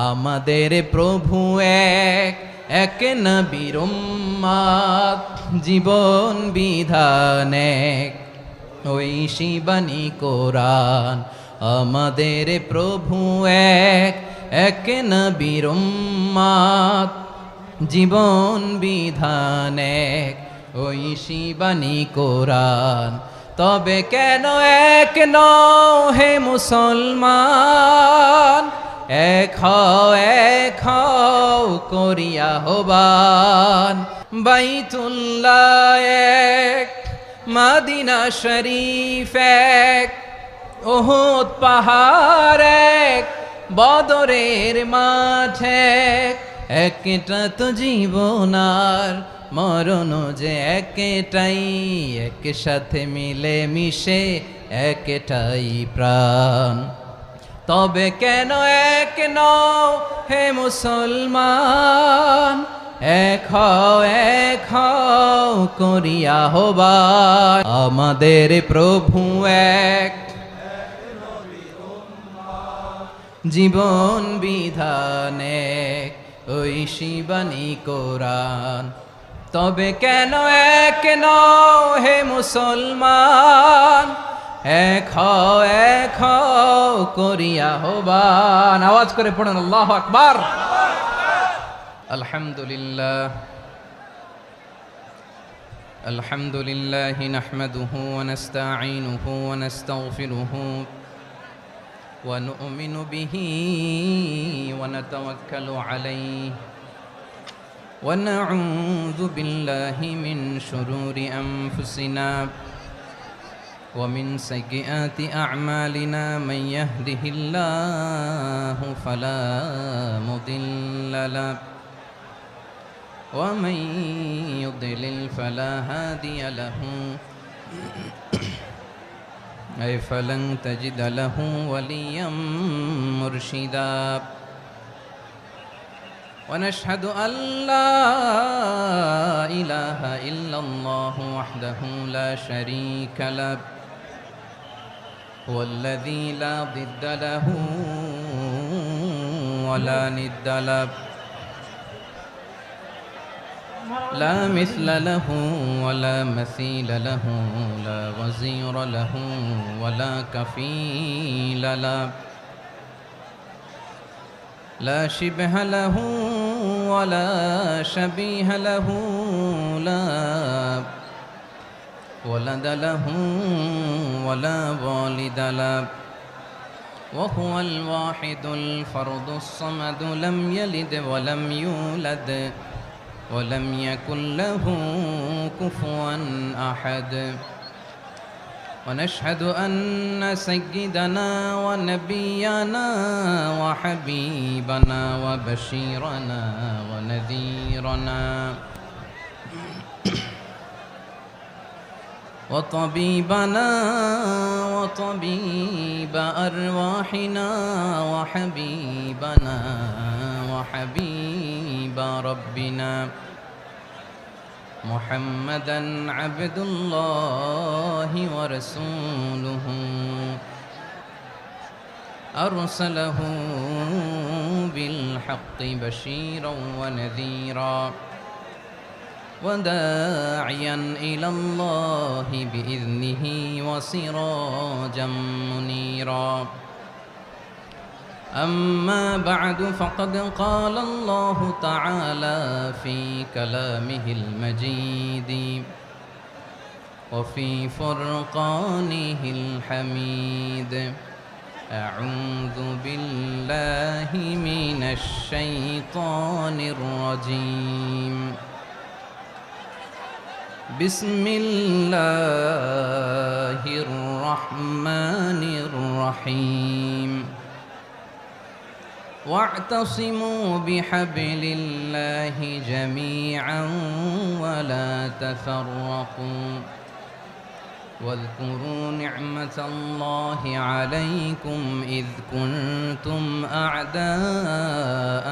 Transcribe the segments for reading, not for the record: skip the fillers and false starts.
আমাদের প্রভু এক, এক নবীর উম্মত, জীবন বিধান এক, ঐশী বাণী কোরআন। আমাদের প্রভু এক, এক নবীর উম্মত, জীবন বিধান এক, ঐশী বাণী কোরআন। তবে কেন এক নও হে মুসলমান, এক হও করিয়া আহ্বান। বাইতুল্লাহ এক, মদিনা শরীফ এক, উহুদ পাহাড় এক, বদরের মাঠ এক। একটা তো জীবন আর মরণ যে একটাই, একসাথে মিলে মিশে একটাই প্রাণ। তবে কেন এক নও হে মুসলমান, এক হও করিয়া আহ্বান। আমাদের প্রভু এক, জীবন বিধান এক, ঐশী বাণী কোরআন। তবে কেন এক নও হে মুসলমান, এক হও করিয়া আহ্বান। আওয়াজ করে পড়ুন আল্লাহু আকবার। আলহামদুলিল্লাহ আলহামদুলিল্লাহি নাহমাদুহু ওয়া নাস্তাঈনুহু ওয়া নাস্তাগফিরুহু ওয়া নু'মিনু বিহি ওয়া নাতাওয়াক্কালু আলাইহি ওয়া নাউযু বিল্লাহি মিন শুরুরি আনফুসিনা ومن سيئات أعمالنا من يهده الله فلا مضل له ومن يضلل فلا هادي له أي فلن تجد له وليا مرشدا ونشهد أن لا إله إلا الله وحده لا شريك له هو الذي لا ضد له ولا ند له لا مثل له ولا مثيل له لا وزير له ولا كفيل له لا شبه له ولا شبيه له لا ولد له ولا والد له وهو الواحد الفرد الصمد لم يلد ولم يولد ولم يكن له كفوا أحد ونشهد أن سيدنا ونبينا وحبيبنا وبشيرنا ونذيرنا وطبيبنا وطبيب أرواحنا وحبيبنا وحبيب ربنا محمدا عبد الله ورسوله أرسله بالحق بشيرا ونذيرا وداعيا إلى الله بإذنه وسراجا منيرا أما بعد فقد قال الله تعالى في كلامه المجيد وفي فرقانه الحميد أعوذ بالله من الشيطان الرجيم بسم الله الرحمن الرحيم واعتصموا بحبل الله جميعا ولا تفرقوا واذكروا نعمة الله عليكم إذ كنتم أعداء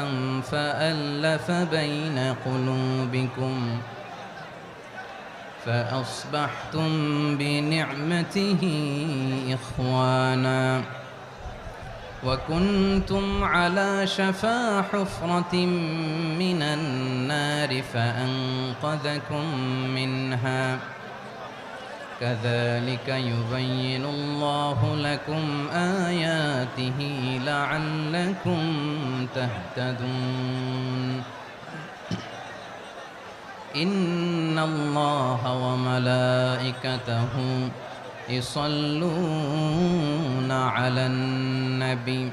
فألف بين قلوبكم فأصبحتم بنعمته إخوانا وكنتم على شفا حفرة من النار فأنقذكم منها كذلك يبين الله لكم آياته لعلكم تهتدون إن الله وملائكته يصلون على النبي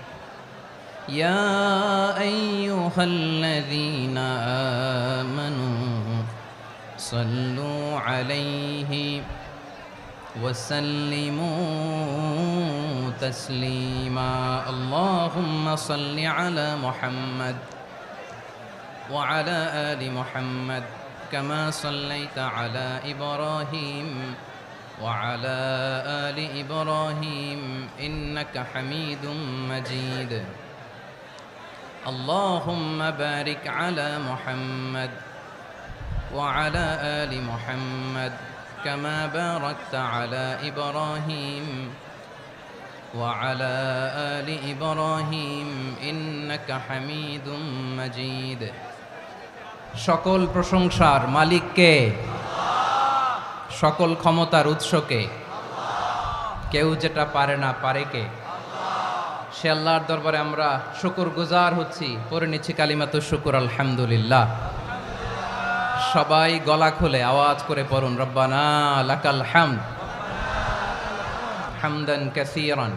يا أيها الذين آمنوا صلوا عليه وسلموا تسليما اللهم صل على محمد وعلى آل محمد كما صليت على إبراهيم وعلى آل إبراهيم إنك حميد مجيد اللهم بارك على محمد وعلى آل محمد كما باركت على إبراهيم وعلى آل إبراهيم إنك حميد مجيد সকল প্রশংসার মালিক কে? সকল ক্ষমতার উৎস কে? কেউ যেটা পারে না পারে কে? সে আল্লাহর দরবারে আমরা শুকরগুজার হচ্ছি, পড়ে নিচ্ছি কালিমাতু শুকর আলহামদুলিল্লাহ। সবাই গলা খুলে আওয়াজ করে পড়ুন রব্বানা লাকাল হামদ হামদান কাসীরান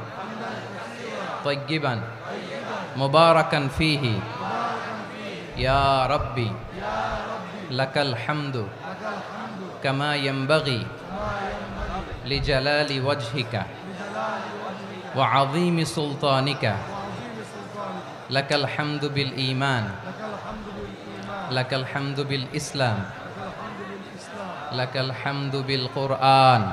তাইয়্যিবান মুবারাকান ফীহি ইয়া রাব্বি লাকাল হামদু কামা ইয়ানবাগি লিজালালি ওয়াজহিকা ওয়া আযীমি সুলতানিকা লাকাল হামদু বিল ঈমান লাকাল হামদু বিল ইসলাম লাকাল হামদু বিল কুরআন।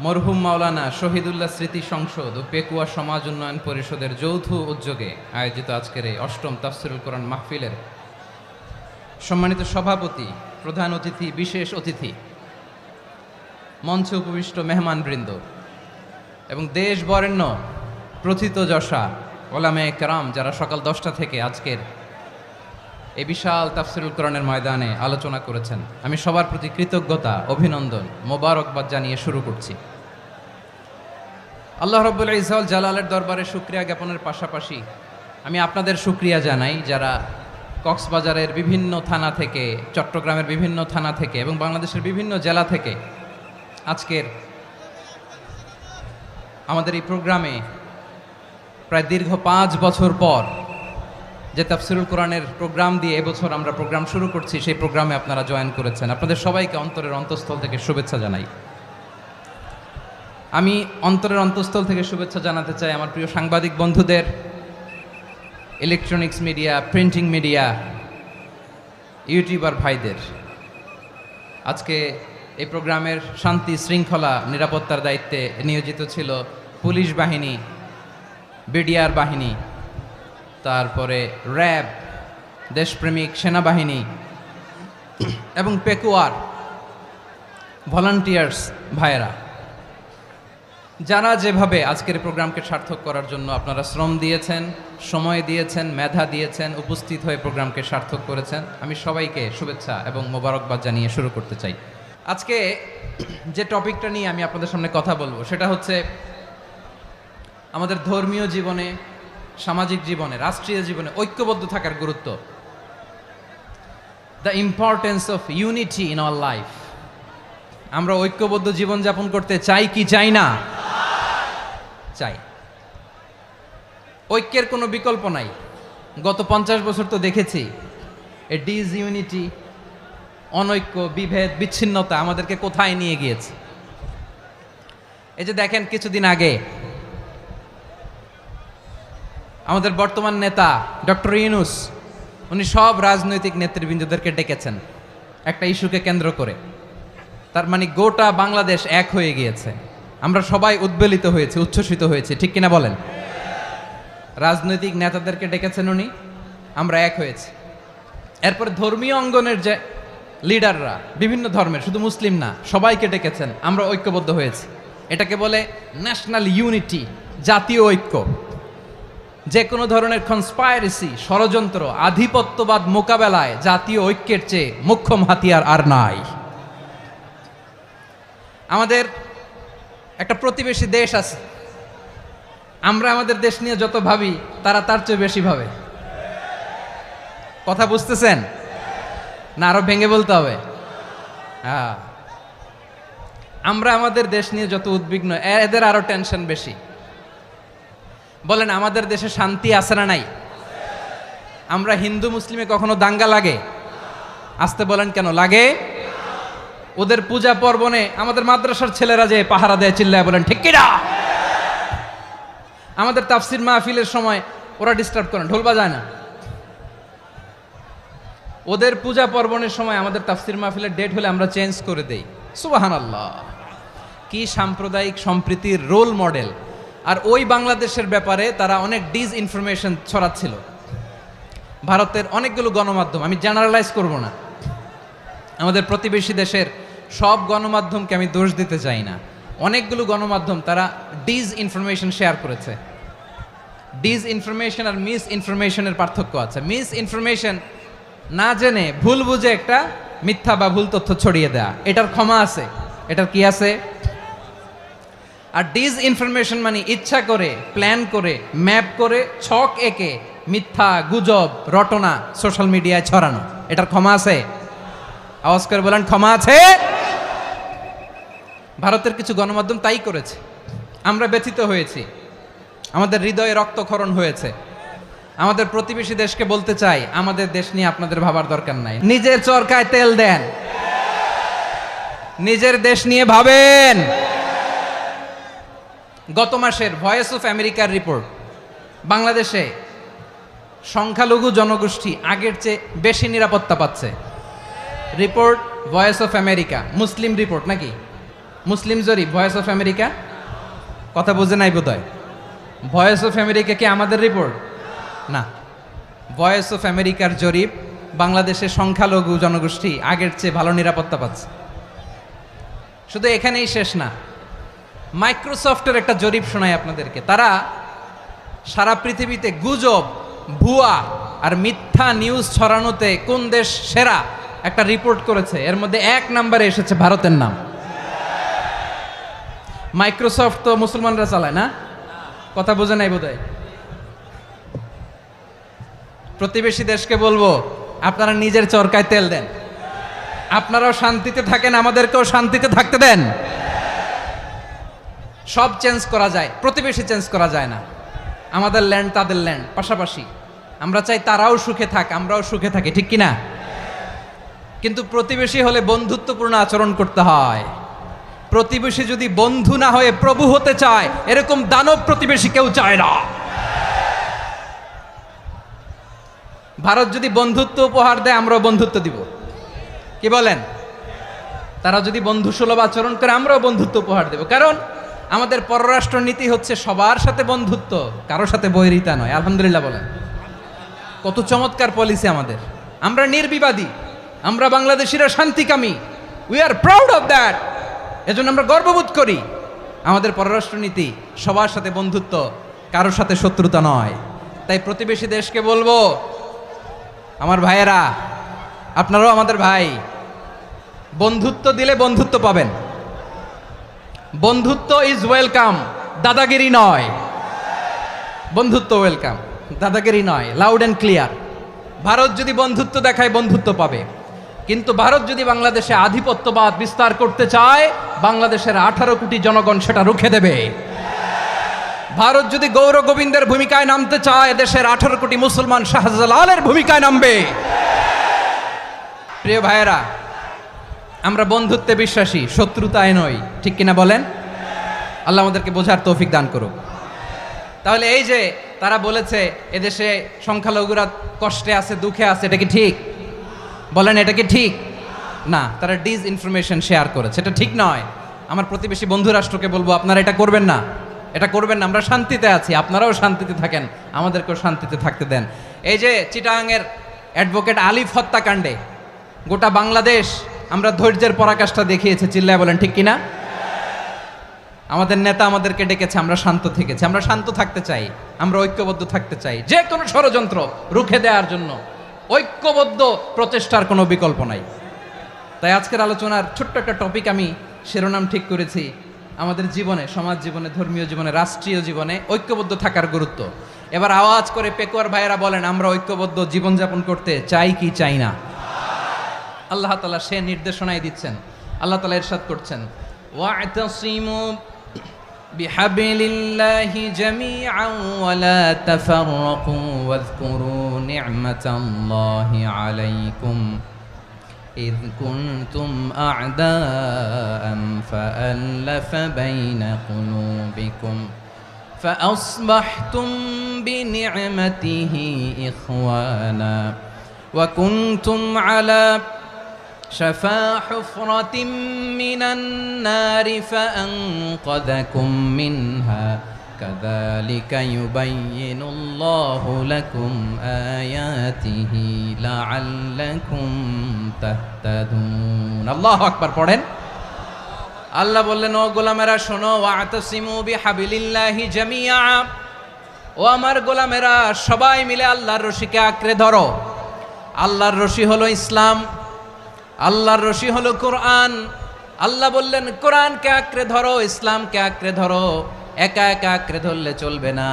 মরহুম মাওলানা শহীদুল্লাহ স্মৃতি সংসদ ও পেকুয়া সমাজ উন্নয়ন পরিষদের যৌথ উদ্যোগে আয়োজিত আজকের এই অষ্টম তাফসিরুল কোরআন মাহফিলের সম্মানিত সভাপতি, প্রধান অতিথি, বিশেষ অতিথি, মঞ্চে উপবিষ্ট মেহমানবৃন্দ এবং দেশ বরেণ্য প্রথিতযশা ওলামায়ে কেরাম যারা সকাল 10টা থেকে আজকের এই বিশাল তাফসিরুল কোরআনের ময়দানে আলোচনা করেছেন, আমি সবার প্রতি কৃতজ্ঞতা, অভিনন্দন, মোবারকবাদ জানিয়ে শুরু করছি। আল্লাহ রাব্বুল ইজ্জত জালালের দরবারে শুকরিয়া জ্ঞাপনের পাশাপাশি আমি আপনাদের শুকরিয়া জানাই যারা কক্সবাজারের বিভিন্ন থানা থেকে, চট্টগ্রামের বিভিন্ন থানা থেকে এবং বাংলাদেশের বিভিন্ন জেলা থেকে আজকের আমাদের এই প্রোগ্রামে প্রায় দীর্ঘ 5 বছর পর যে তাফসিরুল কোরআনের প্রোগ্রাম দিয়ে এবছর আমরা প্রোগ্রাম শুরু করছি, সেই প্রোগ্রামে আপনারা জয়েন করেছেন। আপনাদের সবাইকে অন্তরের অন্তঃস্থল থেকে শুভেচ্ছা জানাই। আমি অন্তরের অন্তঃস্থল থেকে শুভেচ্ছা জানাতে চাই আমার প্রিয় সাংবাদিক বন্ধুদের, electronics media, printing media, YouTuber ভাইদের। আজকে এই প্রোগ্রামের শান্তি শৃঙ্খলা নিরাপত্তার দায়িত্বে নিয়োজিত ছিল পুলিশ বাহিনী, বিডিআর বাহিনী, তারপরে র্যাব, দেশপ্রেমিক সেনাবাহিনী এবং পেকুয়ার ভলান্টিয়ার্স ভাইয়েরা, যারা যেভাবে আজকের প্রোগ্রামকে সার্থক করার জন্য আপনারা শ্রম দিয়েছেন, সময় দিয়েছেন, মেধা দিয়েছেন, উপস্থিত হয়ে প্রোগ্রামকে সার্থক করেছেন, আমি সবাইকে শুভেচ্ছা এবং মোবারকবাদ জানিয়ে শুরু করতে চাই। আজকে যে টপিকটা নিয়ে আমি আপনাদের সামনে কথা বলবো সেটা হচ্ছে আমাদের ধর্মীয় জীবনে, সামাজিক জীবনে, রাষ্ট্রীয় জীবনে ঐক্যবদ্ধ থাকার গুরুত্ব। The importance of unity in our life. আমরা ঐক্যবদ্ধ জীবনযাপন করতে চাই কি চাই না? চাই। ঐক্যের কোনো বিকল্প নাই। গত 50 বছর তো দেখেছি এ ডিসইউনিটি, অনৈক্য, বিভেদ, বিচ্ছিন্নতা আমাদেরকে কোথায় নিয়ে গিয়েছে। এই যে দেখেন কিছুদিন আগে আমাদের বর্তমান নেতা ডক্টর ইউনূস, উনি সব রাজনৈতিক নেতৃবৃন্দদেরকে ডেকেছেন একটা ইস্যুকে কেন্দ্র করে। তার মানে গোটা বাংলাদেশ এক হয়ে গিয়েছে। আমরা সবাই উদ্বেলিত হয়েছি, উচ্ছ্বসিত হয়েছি, ঠিক কিনা বলেন? রাজনৈতিক নেতাদেরকে ডেকেছেন উনি, আমরা এক হয়েছি। এরপর ধর্মীয় অঙ্গনের যে লিডাররা, বিভিন্ন ধর্মের, শুধু মুসলিম না, সবাইকে ডেকেছেন, আমরা ঐক্যবদ্ধ হয়েছি। এটাকে বলে ন্যাশনাল ইউনিটি, জাতীয় ঐক্য। যে কোনো ধরনের কনস্পাইরেসি, ষড়যন্ত্র, আধিপত্যবাদ মোকাবেলায় জাতীয় ঐক্যের চেয়ে মোক্ষম হাতিয়ার আর নাই। আমাদের একটা প্রতিবেশী দেশ আছে, আমরা আমাদের দেশ নিয়ে যত ভাবি তারা তার চেয়ে বেশি ভাবে। কথা বুঝতেছেন না? আরো ভেঙে বলতে হবে। হ্যাঁ, আমরা আমাদের দেশ নিয়ে যত উদ্বিগ্ন, এদের আরো টেনশন বেশি। বলেন, আমাদের দেশে শান্তি আছে না নাই? আমরা হিন্দু মুসলিমে কখনো দাঙ্গা লাগে? আসতে বলেন, কেন লাগে? ওদের পূজা পর্বণে আমাদের মাদ্রাসার ছেলেরা যে পাহারা দেয়, চিল্লায় বলেন ঠিক কিনা? আমাদের তাফসির মাহফিলের সময় ওরা ডিস্টার্ব করেন, ঢোল বাজায় না। ওদের পূজা পর্বণের সময় আমাদের তাফসির মাহফিলের ডেট হলে আমরা চেঞ্জ করে দেই। সুবহানাল্লাহ, কি সাম্প্রদায়িক সম্প্রীতির রোল মডেল। আর ওই বাংলাদেশের ব্যাপারে তারা অনেক ডিসইনফরমেশন ছড়াচ্ছিল। ভারতের অনেকগুলো গণমাধ্যম, আমি জেনারেলাইজ করব না, আমাদের প্রতিবেশী দেশের সব গণমাধ্যমকে আমি দোষ দিতে চাই না, অনেকগুলো গণমাধ্যম তারা ডিসইনফরমেশন শেয়ার করেছে। ডিসইনফরমেশন আর মিস ইনফরমেশনের পার্থক্য আছে। মিস ইনফরমেশন না জেনে ভুল বুঝে একটা মিথ্যা বা ভুল তথ্য ছড়িয়ে দেয়া, এটার ক্ষমা আছে, এটার কি আছে। আর ডিসইনফরমেশন মানে ইচ্ছা করে, প্ল্যান করে, ম্যাপ করে, ছক এঁকে মিথ্যা, গুজব, রটনা সোশ্যাল মিডিয়ায় ছড়ানো, এটার ক্ষমা আছে? আওয়াজ করে বলেন, ক্ষমা আছে? ভারতের কিছু গণমাধ্যম তাই করেছে, আমরা ব্যথিত হয়েছি, আমাদের হৃদয়ে রক্তক্ষরণ হয়েছে। আমাদের প্রতিবেশী দেশকে বলতে চাই, আমাদের দেশ নিয়ে আপনাদের ভাবার দরকার নাই, নিজের চরকায় তেল দেন, নিজের দেশ নিয়ে ভাবেন। গত মাসের ভয়েস অফ আমেরিকার রিপোর্ট, বাংলাদেশে সংখ্যালঘু জনগোষ্ঠী আগের চেয়ে বেশি নিরাপত্তা পাচ্ছে। Report voice of America, Muslim report নাকি? মুসলিম জরিপ, ভয়েস অফ আমেরিকা। কথা বুঝে নাই বোধহয়। ভয়েস অফ আমেরিকা কি আমাদের রিপোর্ট? না, ভয়েস অফ আমেরিকার জরিপ, বাংলাদেশের সংখ্যালঘু জনগোষ্ঠী আগের চেয়ে ভালো নিরাপত্তা পাচ্ছে। শুধু এখানেই শেষ না, মাইক্রোসফটের একটা জরিপ শোনায় আপনাদেরকে। তারা সারা পৃথিবীতে গুজব, ভুয়া আর মিথ্যা নিউজ ছড়ানোতে কোন দেশ সেরা একটা রিপোর্ট করেছে। এর মধ্যে 1 নম্বরে এসেছে ভারতের নাম। মাইক্রোসফট তো মুসলমানরা চালায় না? কথা বোঝে নাই বোধহয়। প্রতিবেশী দেশকে বলবো, আপনারা নিজের চরকায় তেল দেন, আপনারাও শান্তিতে থাকেন, আমাদেরকেও শান্তিতে থাকতে দেন। সব চেঞ্জ করা যায়, প্রতিবেশী চেঞ্জ করা যায় না। আমাদের ল্যান্ড তাদের ল্যান্ড, পাশাপাশি। আমরা চাই তারাও সুখে থাক, আমরাও সুখে থাকি, ঠিক কিনা? কিন্তু প্রতিবেশী হলে বন্ধুত্বপূর্ণ আচরণ করতে হয়। প্রতিবেশী যদি বন্ধু না হয়ে প্রভু হতে চায়, এরকম দানব প্রতিবেশী কেউ চায় না। ভারত যদি বন্ধুত্ব উপহার দেয়, আমরাও বন্ধুত্ব দিব, কি বলেন? তারা যদি বন্ধুসুলভ আচরণ করে, আমরাও বন্ধুত্ব উপহার দেব। কারণ আমাদের পররাষ্ট্র নীতি হচ্ছে সবার সাথে বন্ধুত্ব, কারোর সাথে বৈরিতা নয়। আলহামদুলিল্লাহ বলেন, কত চমৎকার পলিসি আমাদের। আমরা নির্বিবাদী, আমরা বাংলাদেশিরা শান্তিকামী, we are proud of that. এজন্য আমরা গর্ববোধ করি। আমাদের পররাষ্ট্র নীতি সবার সাথে বন্ধুত্ব, কারোর সাথে শত্রুতা নয়। তাই প্রতিবেশী দেশকে বলবো, আমার ভাইয়েরা, আপনারাও আমাদের ভাই, বন্ধুত্ব দিলে বন্ধুত্ব পাবেন। বন্ধুত্ব ইজ ওয়েলকাম, দাদাগিরি নয়। বন্ধুত্ব ওয়েলকাম, দাদাগিরি নয়, লাউড অ্যান্ড ক্লিয়ার। ভারত যদি বন্ধুত্ব দেখায়, বন্ধুত্ব পাবে। কিন্তু ভারত যদি বাংলাদেশে আধিপত্যবাদ বিস্তার করতে চায়, বাংলাদেশের 18 কোটি জনগণ সেটা রুখে দেবে। ভারত যদি গৌর গোবিন্দের ভূমিকায় নামতে চায়, দেশের 18 কোটি মুসলমান শাহজালালের ভূমিকায় নামবে। প্রিয় ভাইয়েরা, আমরা বন্ধুত্বে বিশ্বাসী, শত্রুতায় নই, ঠিক কিনা বলেন? আল্লাহ আমাদেরকে বোঝার তৌফিক দান করুক। তাহলে এই যে তারা বলেছে এদেশে সংখ্যালঘুরা কষ্টে আছে, দুঃখে আছে, এটা কি ঠিক? বলেন, এটা কি ঠিক? না, তারা ডিসইনফরমেশন শেয়ার করেছে, এটা ঠিক নয়। আমার প্রতিবেশী বন্ধু রাষ্ট্রকে বলবো, আপনারা এটা করবেন না, এটা করবেন না। আমরা শান্তিতে আছি, আপনারাও শান্তিতে থাকেন, আমাদেরকেও শান্তিতে থাকতে দেন। এই যে চিটাগাংয়ের অ্যাডভোকেট আলিফ হত্যাকাণ্ডে গোটা বাংলাদেশ আমরা ধৈর্যের পরাকাষ্ঠা দেখিয়েছে, চিল্লায় বলেন ঠিক কিনা? আমাদের নেতা আমাদেরকে ডেকেছে, আমরা শান্ত থেকেছি। আমরা শান্ত থাকতে চাই, আমরা ঐক্যবদ্ধ থাকতে চাই। যে কোনো ষড়যন্ত্র রুখে দেওয়ার জন্য ঐক্যবদ্ধ প্রচেষ্টার কোনো বিকল্প নাই। তাই আজকের আলোচনার ছোট্ট একটা টপিক আমি শিরোনাম ঠিক করেছি, আমাদের জীবনে, সমাজ জীবনে, ধর্মীয় জীবনে, রাষ্ট্রীয় জীবনে ঐক্যবদ্ধ থাকার গুরুত্ব। এবার আওয়াজ করে পেকুয়ার ভাইয়েরা বলেন, আমরা ঐক্যবদ্ধ জীবনযাপন করতে চাই কি চাই না? আল্লাহ তাআলা সে নির্দেশনাই দিচ্ছেন। আল্লাহ তাআলা ইরশাদ করছেন, ওয়া'তাসিমু বিহাবলিল্লাহি জামিআন ওয়া লা তাফাররাকু ওয়াযকুরু নি'মাতাল্লাহি আলাইকুম إذ كنتم أعداء فألف بين قلوبكم فأصبحتم بنعمته إخوانا وكنتم على شفا حفرة من النار فأنقذكم منها كذلك يبين الله لكم آياته لعلكم تهتدون الله أكبر পড়েন। আল্লাহ বললেন, ও গোলামেরা শোনো, ওয়া'তাসিমু বিহাবলিল্লাহি জামিআ, ও আমার গোলামেরা সবাই মিলে আল্লাহর রশিকে আঁকড়ে ধরো। আল্লাহর রশি হলো ইসলাম, আল্লাহর রশি হলো কোরআন। আল্লাহ বললেন, কোরআনকে আঁকড়ে ধরো, ইসলামকে আঁকড়ে ধরো। একা একা আঁকড়ে ধরলে চলবে না,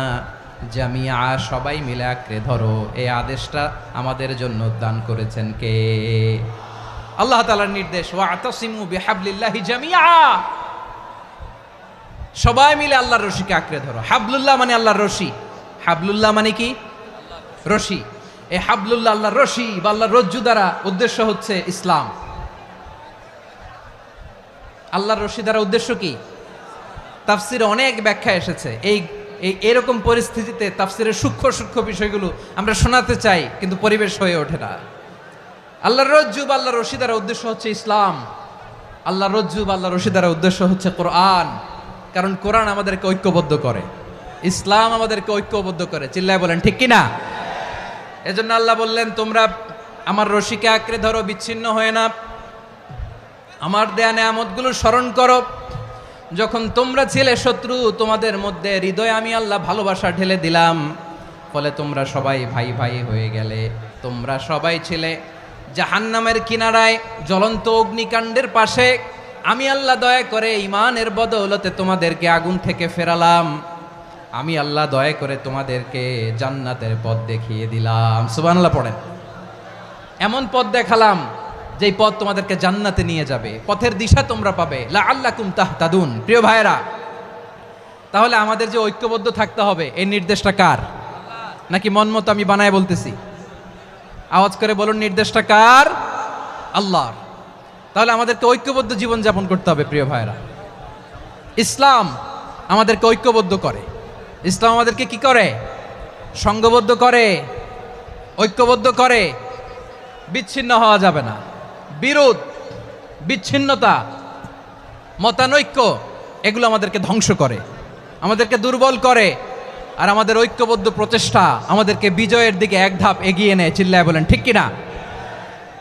জামিয়া, সবাই মিলে আঁকড়ে ধরো। এই আদেশটা আমাদের জন্য দান করেছেন কে? আল্লাহ তাআলার নির্দেশ, ওয়া'তাসিমু বিহাবলিল্লাহি জামিআ, সবাই মিলে আল্লাহর রশিকে আঁকড়ে ধরো। হাবলুল্লাহ মানে আল্লাহর রশি। হাবলুল্লাহ মানে কি? রশি। এই হাবলুল্লাহ আল্লাহর রশি বা আল্লাহর রজ্জু দ্বারা উদ্দেশ্য হচ্ছে ইসলাম। আল্লাহর রশি দ্বারা উদ্দেশ্য কি? তাফসিরে অনেক ব্যাখ্যা এসেছে। এরকম পরিস্থিতিতে তাফসিরের সূক্ষ্ম সূক্ষ্ম বিষয়গুলো আমরা শোনাতে চাই, কিন্তু পরিবেশ হয়ে ওঠে না। আল্লাহর রজ্জু বা আল্লাহর রশি দ্বারা উদ্দেশ্য হচ্ছে ইসলাম। আল্লাহর রজ্জু বা আল্লাহর রশি দ্বারা উদ্দেশ্য হচ্ছে কোরআন, কারণ কোরআন আমাদেরকে ঐক্যবদ্ধ করে, ইসলাম আমাদেরকে ঐক্যবদ্ধ করে। চিল্লায় বলেন ঠিক কিনা? এজন্য আল্লাহ বললেন, তোমরা আমার রশিকে আঁকড়ে ধরো, বিচ্ছিন্ন হয়ে না। আমার দেয়া নেয়ামতগুলো স্মরণ করো। যখন তোমরা ছিলে শত্রু, তোমাদের মধ্যে হৃদয়ে আমি আল্লাহ ভালোবাসা ঢেলে দিলাম, ফলে তোমরা সবাই ভাই ভাই হয়ে গেলে। তোমরা সবাই ছিলে জাহান্নামের কিনারায়, জ্বলন্ত অগ্নিকাণ্ডের পাশে। আমি আল্লাহ দয়া করে ঈমানের বদৌলতে তোমাদেরকে আগুন থেকে ফেরালাম। আমি আল্লাহ দয়া করে তোমাদেরকে জান্নাতের পথ দেখিয়ে দিলাম। সুবহানাল্লাহ পড়েন। এমন পথ দেখালাম যেই পথ তোমাদেরকে জান্নাতে নিয়ে যাবে, পথের দিশা তোমরা পাবে। লাআল্লাকুম তাহতাদুন। প্রিয় ভাইয়েরা, তাহলে আমাদের যে ঐক্যবদ্ধ থাকতে হবে, এই নির্দেশটা কার? নাকি মন মতো আমি বানায় বলতেছি? আওয়াজ করে বলুন, নির্দেশটা কার? আল্লাহর। তাহলে আমাদেরকে ঐক্যবদ্ধ জীবন যাপন করতে হবে। প্রিয় ভাইয়েরা, ইসলাম আমাদেরকে ঐক্যবদ্ধ করে। ইসলাম আমাদেরকে কি করে? সংঘবদ্ধ করে, ঐক্যবদ্ধ করে। বিচ্ছিন্ন হওয়া যাবে না। বিরোধ, বিচ্ছিন্নতা, মতানৈক্য, এগুলো আমাদেরকে ধ্বংস করে, আমাদেরকে দুর্বল করে। আর আমাদের ঐক্যবদ্ধ প্রচেষ্টা আমাদেরকে বিজয়ের দিকে এক ধাপ এগিয়ে নেয়। চিল্লায় বলেন ঠিক কিনা?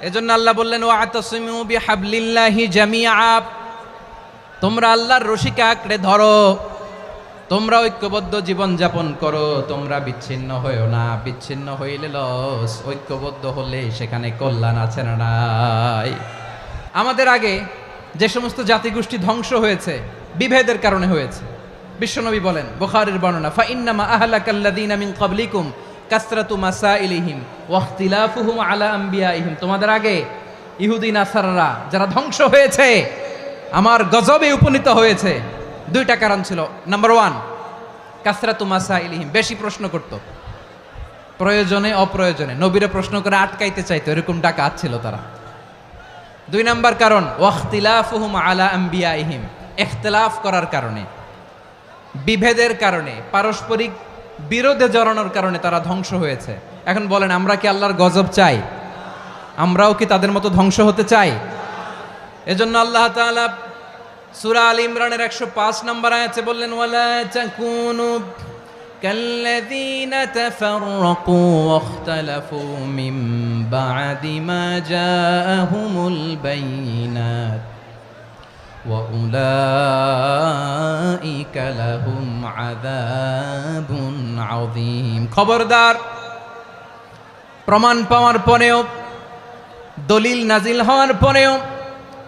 এজন্য আল্লাহ বললেন, ওয়া'তাসিমু বিহাবলিল্লাহি জামিআ, তোমরা আল্লাহর রশিকে আঁকড়ে ধরো, তোমরা ঐক্যবদ্ধ জীবন যাপন করো, তোমরা বিচ্ছিন্ন হইও না। বিচ্ছিন্ন হইলে লস, ঐক্যবদ্ধ হলে সেখানে কল্যাণ আছে না নাই? আমাদের আগে যে সমস্ত জাতিগোষ্ঠী ধ্বংস হয়েছে, বিভেদের কারণে হয়েছে। বিশ্বনবী বলেন, বুখারীর বর্ণনা, ফাইন্নামা আহলাকাল্লাযীনা মিন ক্বাবলিকুম কাসরাতু মাসাইলিহিম ওয়া ইখতিলাফুহুম আলা আম্বিয়াইহিম। তোমাদের আগে ইহুদি নাসারারা যারা ধ্বংস হয়েছে, আমার গজবে উপনীত হয়েছে, দুইটা কারণ ছিল। নাম্বার 1, কাসরাতু মাসাইলিহিম, বেশি প্রশ্ন করত, প্রয়োজনে অপ্রয়োজনে নবীরে প্রশ্ন করে আটকাইতে চাইতো, এরকম ডাকাত ছিল তারা। 2 নাম্বার কারণ, ওয়া ইখতিলাফুহুম আলা আম্বিয়াইহিম, ইখতিলাফ করার কারণে, বিভেদের কারণে, পারস্পরিক বিরোধে জড়ানোর কারণে তারা ধ্বংস হয়েছে। এখন বলেন, আমরা কি আল্লাহর গজব চাই? আমরাও কি তাদের মতো ধ্বংস হতে চাই? এজন্য আল্লাহ তাআলা সূরা আল ইমরানের 105 নম্বর আয়াতে বললেন, ওয়ালা তাকুনু কাল্লাযীনা তাফাররাকু ওয়াখতালাফু মিন বা'দি মা জাআহুমুল বাইয়িনাত ওয়া উলাইকা লাহুম আযাবুন আযীম। খবরদার, প্রমাণ পাওয়ার পরেও, দলিল নাজিল হওয়ার পরেও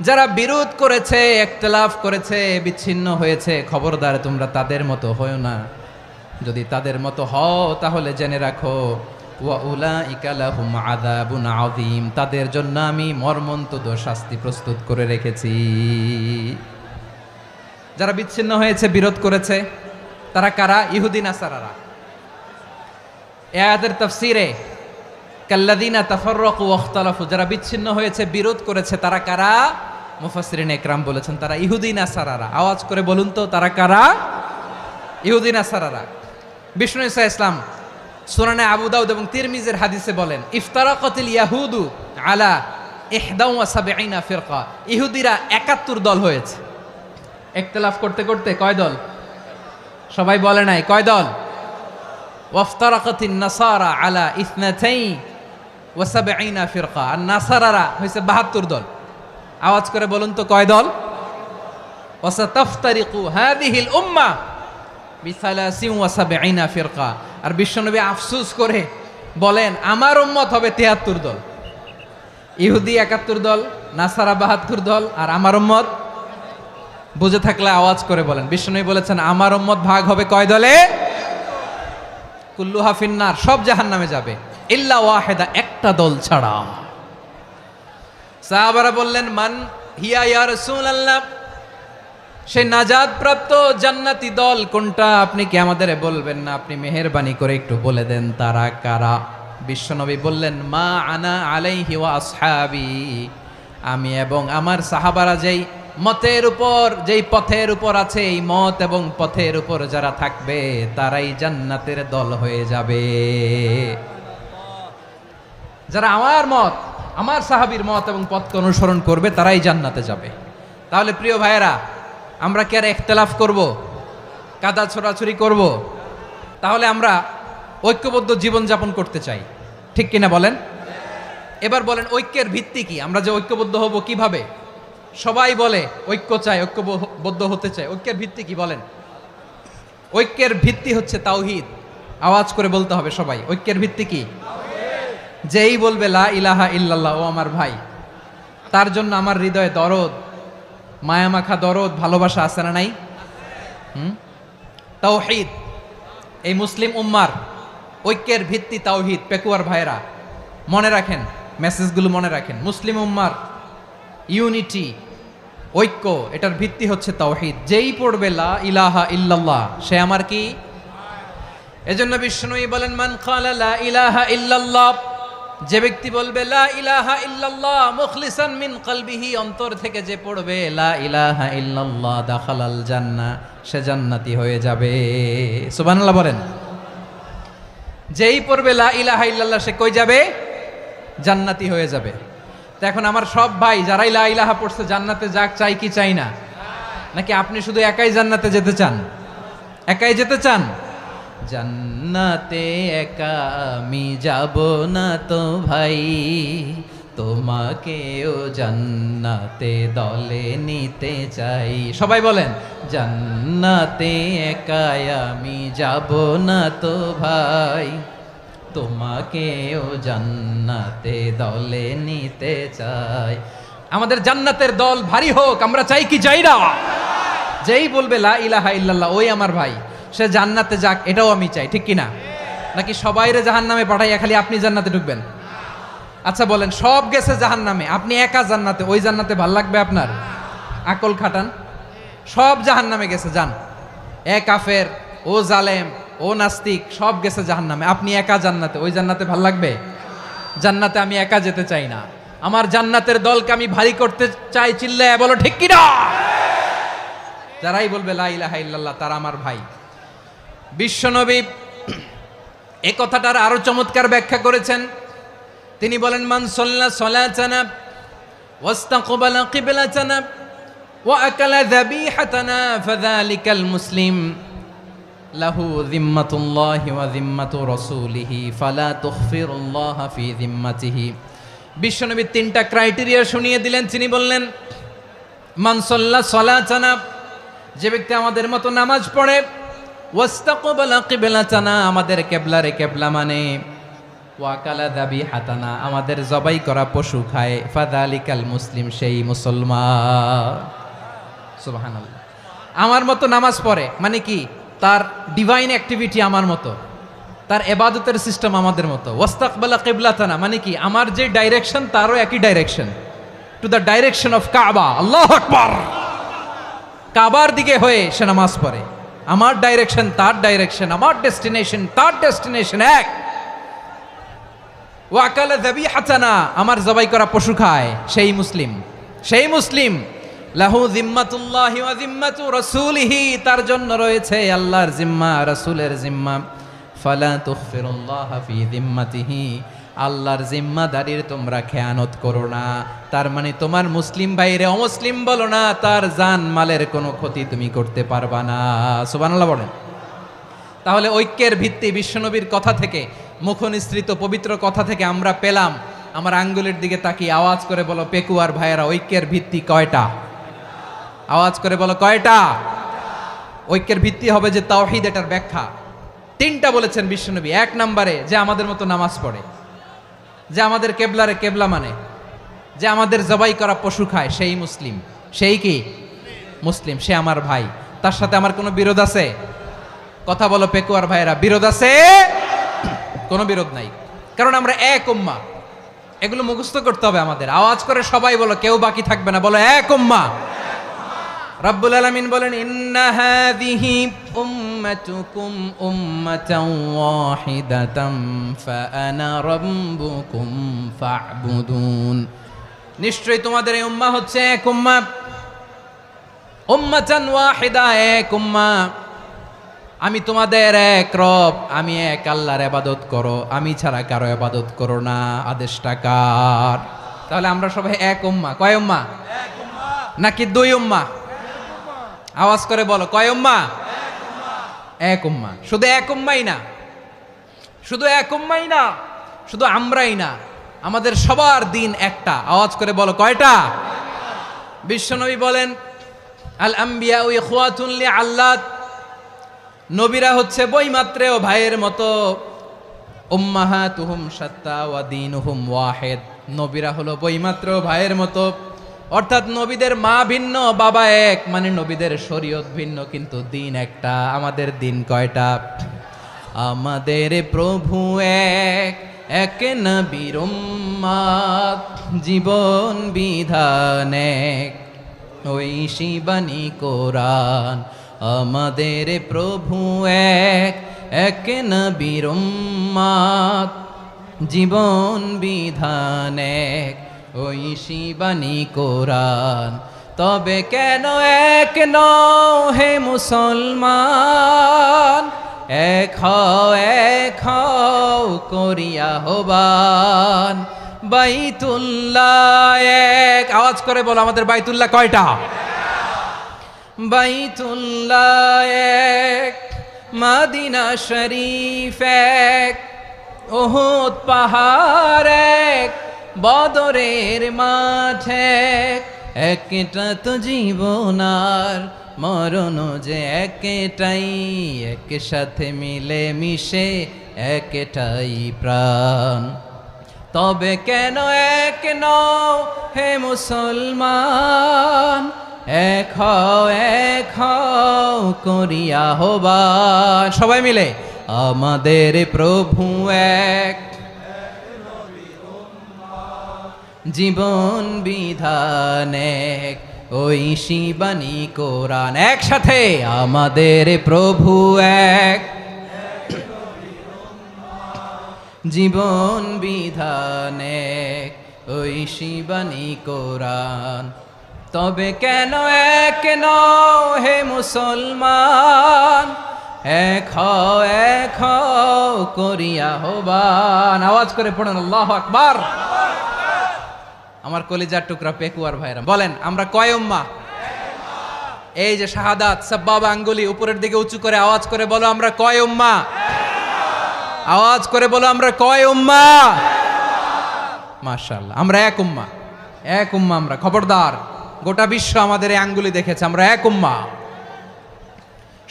যারা বিরোধ করেছে, ইখতিলাফ করেছে, বিচ্ছিন্ন হয়েছে, খবরদার তোমরা তাদের মতো হও না। যদি তাদের মতো হও তাহলে জেনে রাখো ওয়া উলাইকা লাহুম আযাবুন আযীম, তাদের জন্য আমি মর্মন্তুদ শাস্তি প্রস্তুত করে রেখেছি। যারা বিচ্ছিন্ন হয়েছে, বিরোধ করেছে, তারা কারা? ইহুদি নাসারারা। এই আয়াতের তাফসীরে কাল্লাযীনা তাফাররাকু ওয়াখতালাফু, যারা বিচ্ছিন্ন হয়েছে, বিরোধ করেছে, তারা কারা? মুফাসসিরিন ইকরাম বলেছেন তারা ইহুদি নাসারারা। আওয়াজ করে বলুন তো, তারা কারা? ইহুদি নাসারারা। বিষ্ণু ঈসা ইসলাম সুনানে আবু দাউদ এবং তিরমিজির হাদিসে বলেন, ইফতারাকাতিল ইয়াহুদু আলা 71 ফিরকা, ইহুদিরা 71 দল হয়েছে। ইখতিলাফ করতে করতে কয় দল? সবাই বলে নাই, কয় দল? ওয়াফতারাকাতিন নাসারা আলা 72 ফিরকা, আর নাসারারা হয়েছে 72 দল। আওয়াজ করে বলুন তো, কয় দল? ওয়াসাতাফতারিকু হাযিহিল উম্মাহ বি73 ফিরকা। আর বিশ্বনবী আফসোস করে বলেন, আমার উম্মত হবে 73 দল। ইহুদি 71 দল, নাসারা 72 দল, আর আমার উম্মত, বুঝে থাকলে আওয়াজ করে বলেন। বিশ্বনবী বলেছেন আমার উম্মত ভাগ হবে কয় দলে? কুল্লুহা ফিন্নার, সব জাহান্নামে যাবে, ইল্লা ওয়াহিদা, একটা দল ছাড়া। সাহাবারা বললেন, মান হিয়া ইয়া রাসূলুল্লাহ, সেই নাজাত প্রাপ্ত জান্নাতি দল কোনটা? আপনি কি আমাদের বলবেন না? আপনি মেহেরবানি করে একটু বলে দেন তারা কারা। বিশ্বনবী বললেন, মা আনা আলাইহি ওয়া আসহাবি, আমি এবং আমার সাহাবারা যেই মতের উপর, যেই পথের উপর আছে, এই মত এবং পথের উপর যারা থাকবে তারাই জান্নাতের দল হয়ে যাবে। যারা আমার মত, আমার সাহাবীর মত এবং পথকে অনুসরণ করবে তারাই জান্নাতে যাবে। তাহলে প্রিয় ভাইয়েরা, আমরা কি আর ইখতিলাফ করব, কাদা ছোড়াছুরি করব? তাহলে আমরা ঐক্যবদ্ধ জীবনযাপন করতে চাই, ঠিক কিনা বলেন? এবার বলেন, ঐক্যের ভিত্তি কি? আমরা যে ঐক্যবদ্ধ হব কিভাবে? সবাই বলে ঐক্য চাই, ঐক্যবদ্ধ হতে চাই। ঐক্যের ভিত্তি কি বলেন? ঐক্যের ভিত্তি হচ্ছে তাওহীদ। আওয়াজ করে বলতে হবে সবাই, ঐক্যের ভিত্তি কি? যেই বলবে লা ইলাহা ইল্লাল্লাহ, ও আমার ভাই, তার জন্য আমার হৃদয়ে দরদ, মায়ামাখা দরদ, ভালোবাসা আছে না নাই? তাওহীদ, এই মুসলিম উম্মার ঐক্যের ভিত্তি তাওহীদ। পেকুয়ার ভাইরা মনে রাখেন, মেসেজগুলো মনে রাখেন। মুসলিম উম্মার ইউনিটি, ঐক্য, এটার ভিত্তি হচ্ছে তাওহীদ। যেই পড়বে লা ইলাহা ইল্লাল্লাহ, সে আমার কি? এজন্য বিষ্ণুই বলেন, মান ক্বালা লা ইলাহা ইল্লাল্লাহ, যে ব্যক্তি বলবে লা ইলাহা ইল্লাল্লাহ মুখলিসান মিন কলবিহি, অন্তর থেকে যে পড়বে লা ইলাহা ইল্লাল্লাহ, দাখালাল জান্নাহ, সে জান্নাতি হয়ে যাবে। সুবহানাল্লাহ বলেন। যেই পড়বে লা ইলাহা ইল্লাল্লাহ, সে কই যাবে? জান্নাতি হয়ে যাবে। তো এখন আমার সব ভাই যারাই লা ইলাহা পড়ছে জান্নাতে যাক, চাই কি চাই না? নাকি আপনি শুধু একাই জান্নাতে যেতে চান? একাই যেতে চান? জান্নাতে একা আমি যাব না তো ভাই, তোমাকেও জান্নাতে দলে নিতে চাই। সবাই বলেন, জান্নাতে একা আমি যাব না তো ভাই, তোমাকেও জান্নাতে দলে নিতে চাই। আমাদের জান্নাতের দল ভারী হোক, আমরা চাই কি চাই না? যেই বলবে লা ইলাহা ইল্লাল্লাহ, ওই আমার ভাই, সে জান্নাতে যাক, এটাও আমি চাই, ঠিক কিনা? নাকি সবাইরে জাহান্নামে পাঠাইয়া খালি আপনি জান্নাতে ঢুকবেন? আচ্ছা বলেন, সব গেছে জাহান্নামে, আপনি একা জান্নাতে, ওই জান্নাতে ভাল লাগবে আপনার? আকল খাটান। সব জাহান্নামে গেছে, যান। এ কাফের, ও জালেম, ও নাস্তিক, সব গেছে জাহান্নামে, আপনি একা জান্নাতে, ওই জান্নাতে ভাল লাগবে? জান্নাতে আমি একা যেতে চাই না, আমার জান্নাতের দলকে আমি ভারী করতে চাই। চিল্লায় বলো ঠিক কিনা? যারাই বলবে লা ইলাহা ইল্লাল্লাহ, তারা আমার ভাই। বিশ্বনবী এই কথাটার আরো চমৎকার ব্যাখ্যা করেছেন। তিনি বলেন, মান সাল্লা সালাতানা ওয়াস্তাকবালা কিবলাতানা ওয়া আকালা যাবিহাতানা ফাযালিকাল মুসলিম লাহু যিম্মাতুল্লাহি ওয়া যিম্মাতু রাসূলিহি ফালা তুখফিরুল্লাহা ফি যিম্মাতিহি। বিশ্বনবী তিনটা ক্রাইটেরিয়া শুনিয়ে দিলেন। তিনি বললেন, মান সাল্লা সালাতানা, যে ব্যক্তি আমাদের মতো নামাজ পড়ে, ওয়াস্তাকবালা কিবলাতানা, আমাদের কিবলারে কিবলা মানে, ওয়াকালা যাবিহাতানা, আমাদের জবাই করা পশু খায়, ফাযালিকাল মুসলিম, সেই মুসলমান। সুবহানাল্লাহ। আমার মতো নামাজ পড়ে মানে কি, তার ডিভাইন অ্যাক্টিভিটি আমার মতো, তার ইবাদতের সিস্টেম আমাদের মতো। ওয়াস্তাকবালা কিবলাতানা মানে কি, আমার যে ডাইরেকশন তারও একই direction, to the direction of কাবা। আল্লাহু আকবার। কাবার দিকে হয়ে সে নামাজ পড়ে, আমার ডাইরেকশন তার ডাইরেকশন, আমার ডেস্টিনেশন তার ডেস্টিনেশন এক। ওয়াকালা যাবিহাতানা, আমার জবাই করা পশু খায়, সেই মুসলিম, সেই মুসলিম। লাহু জিম্মাতুল্লাহি ওয়া জিম্মাতু রাসূলিহি, তার জন্য রয়েছে আল্লাহর জিম্মা, রাসূলের জিম্মা। ফালা তুগফিরুল্লাহ ফি জিম্মাতিহি, আল্লাহর জিম্মাদারির তোমরা খেয়ানত করো না। তার মানে তোমার মুসলিম ভাইরে অমুসলিম বলো না, তার জান মালের কোনো ক্ষতি তুমি করতে পারবা না। সুবহানাল্লাহ বলেন। তাহলে ঐক্যের ভিত্তি বিশ্বনবীর কথা থেকে, মুখনিসৃত পবিত্র কথা থেকে আমরা পেলাম। আমার আঙ্গুলের দিকে তাকিয়ে আওয়াজ করে বলো পেকুয়ার ভাইয়েরা, ঐক্যের ভিত্তি কয়টা? আওয়াজ করে বলো কয়টা? ঐক্যের ভিত্তি হবে যে তাওহীদ, এটার ব্যাখ্যা তিনটা বলেছেন বিশ্বনবী। এক নম্বরে, যে আমাদের মতো নামাজ পড়ে, যে আমাদের কেবলারে কেবলা মানে, যে আমাদের জবাই করা পশু খায়, সেই মুসলিম। সেই কি মুসলিম, সে আমার ভাই, তার সাথে আমার কোনো বিরোধ আছে? কথা বলো পেকুয়ার ভাইয়েরা, বিরোধ আছে? কোনো বিরোধ নাই, কারণ আমরা এক উম্মাহ। এগুলো মুখস্থ করতে হবে আমাদের। আওয়াজ করে সবাই বলো, কেউ বাকি থাকবে না, বলো এক উম্মাহ। রব্বুল আলামিন বলেন, ইন্না হাযিহি উম্মাতুকুম উম্মাতান ওয়াহিদাতাম ফাআনা রাব্বুকুম ফা'বুদুন, নিশ্চয়ই তোমাদের এই উম্মাহ হচ্ছে এক উম্মাহ। উম্মাতান ওয়াহিদা, এক উম্মাহ। আমি তোমাদের এক রব, আমি এক আল্লাহর ইবাদত করো, আমি ছাড়া কারো ইবাদত করো না। আদেশটা কার? তাহলে আমরা সবাই এক উম্মাহ। কয় উম্মাহ? এক উম্মাহ। নাকি দুই উম্মাহ? আওয়াজ করে বলো, কয় উম্মাহ? এক উম্মাহ। শুধু এক উম্মাই না, শুধু এক উম্মাই না, শুধু আমরাই না, আমাদের সবার দিন একটা। আওয়াজ করে বলো কয়টা? বিশ্বনবী বলেন, আল আম্বিয়া ইখওয়াতুন লিআল্লাত, নবীরা হচ্ছে বৈমাত্রেয় ভাইয়ের মতো। উম্মাহাতুহুম শাত্তা ওয়া দীনুহুম ওয়াহিদ, নবীরা হলো বৈমাত্রেয় ভাইয়ের মতো। অর্থাৎ নবীদের মা ভিন্ন, বাবা এক, মানে নবীদের শরীয়ত ভিন্ন, কিন্তু দিন একটা। আমাদের দিন কয়টা? আমাদের প্রভু এক, এক নবীর উম্মাত, জীবন বিধান এক, ওই শিবানী কোরআন। আমাদের প্রভু এক, এক নবীর উম্মাত, জীবন বিধান এক, ওই শিবানী কোরআন। তবে কেন এক নও হে মুসলমান, এক হও করিয়া হবান। বাইতুল্লাহ এক, আওয়াজ করে বলো আমাদের বাইতুল্লাহ কয়টা? বাইতুল্লাহ এক, মদিনা শরীফ এক, উহুদ পাহাড় এক, বদরের মাঠ এক। একটা তো জীবন আর মরণ যে একটাই, একসাথে মিলে মিশে একটাই প্রাণ। তবে কেন এক নও হে মুসলমান, এক হও করিয়া হবান। সবাই মিলে, আমাদের প্রভু এক, জীবন বিধান এক, ওই শিবানী কোরআন। একসাথে, আমাদের প্রভু এক, জীবন বিধান এক, ওই শিবানী কোরআন। তবে কেন এক নও হে মুসলমান, এক হও করিয়া হবান। আওয়াজ করে পড়ুন আল্লাহু আকবার। আমার কলিজার টুকরা পেকুয়ার ভাইরা বলেন, আমরা কয় উম্মাহ? এই যে শাহাদাত, সাব্বাবা আঙ্গুলি উপরের দিকে উঁচু করে আওয়াজ করে বলো, আমরা কয় উম্মাহ? আওয়াজ করে বলো, আমরা কয় উম্মাহ? মাশাআল্লাহ, আমরা এক উম্মাহ, এক উম্মাহ আমরা। খবরদার গোটা বিশ্ব আমাদের এই আঙ্গুলি দেখেছে, আমরা এক উম্মাহ।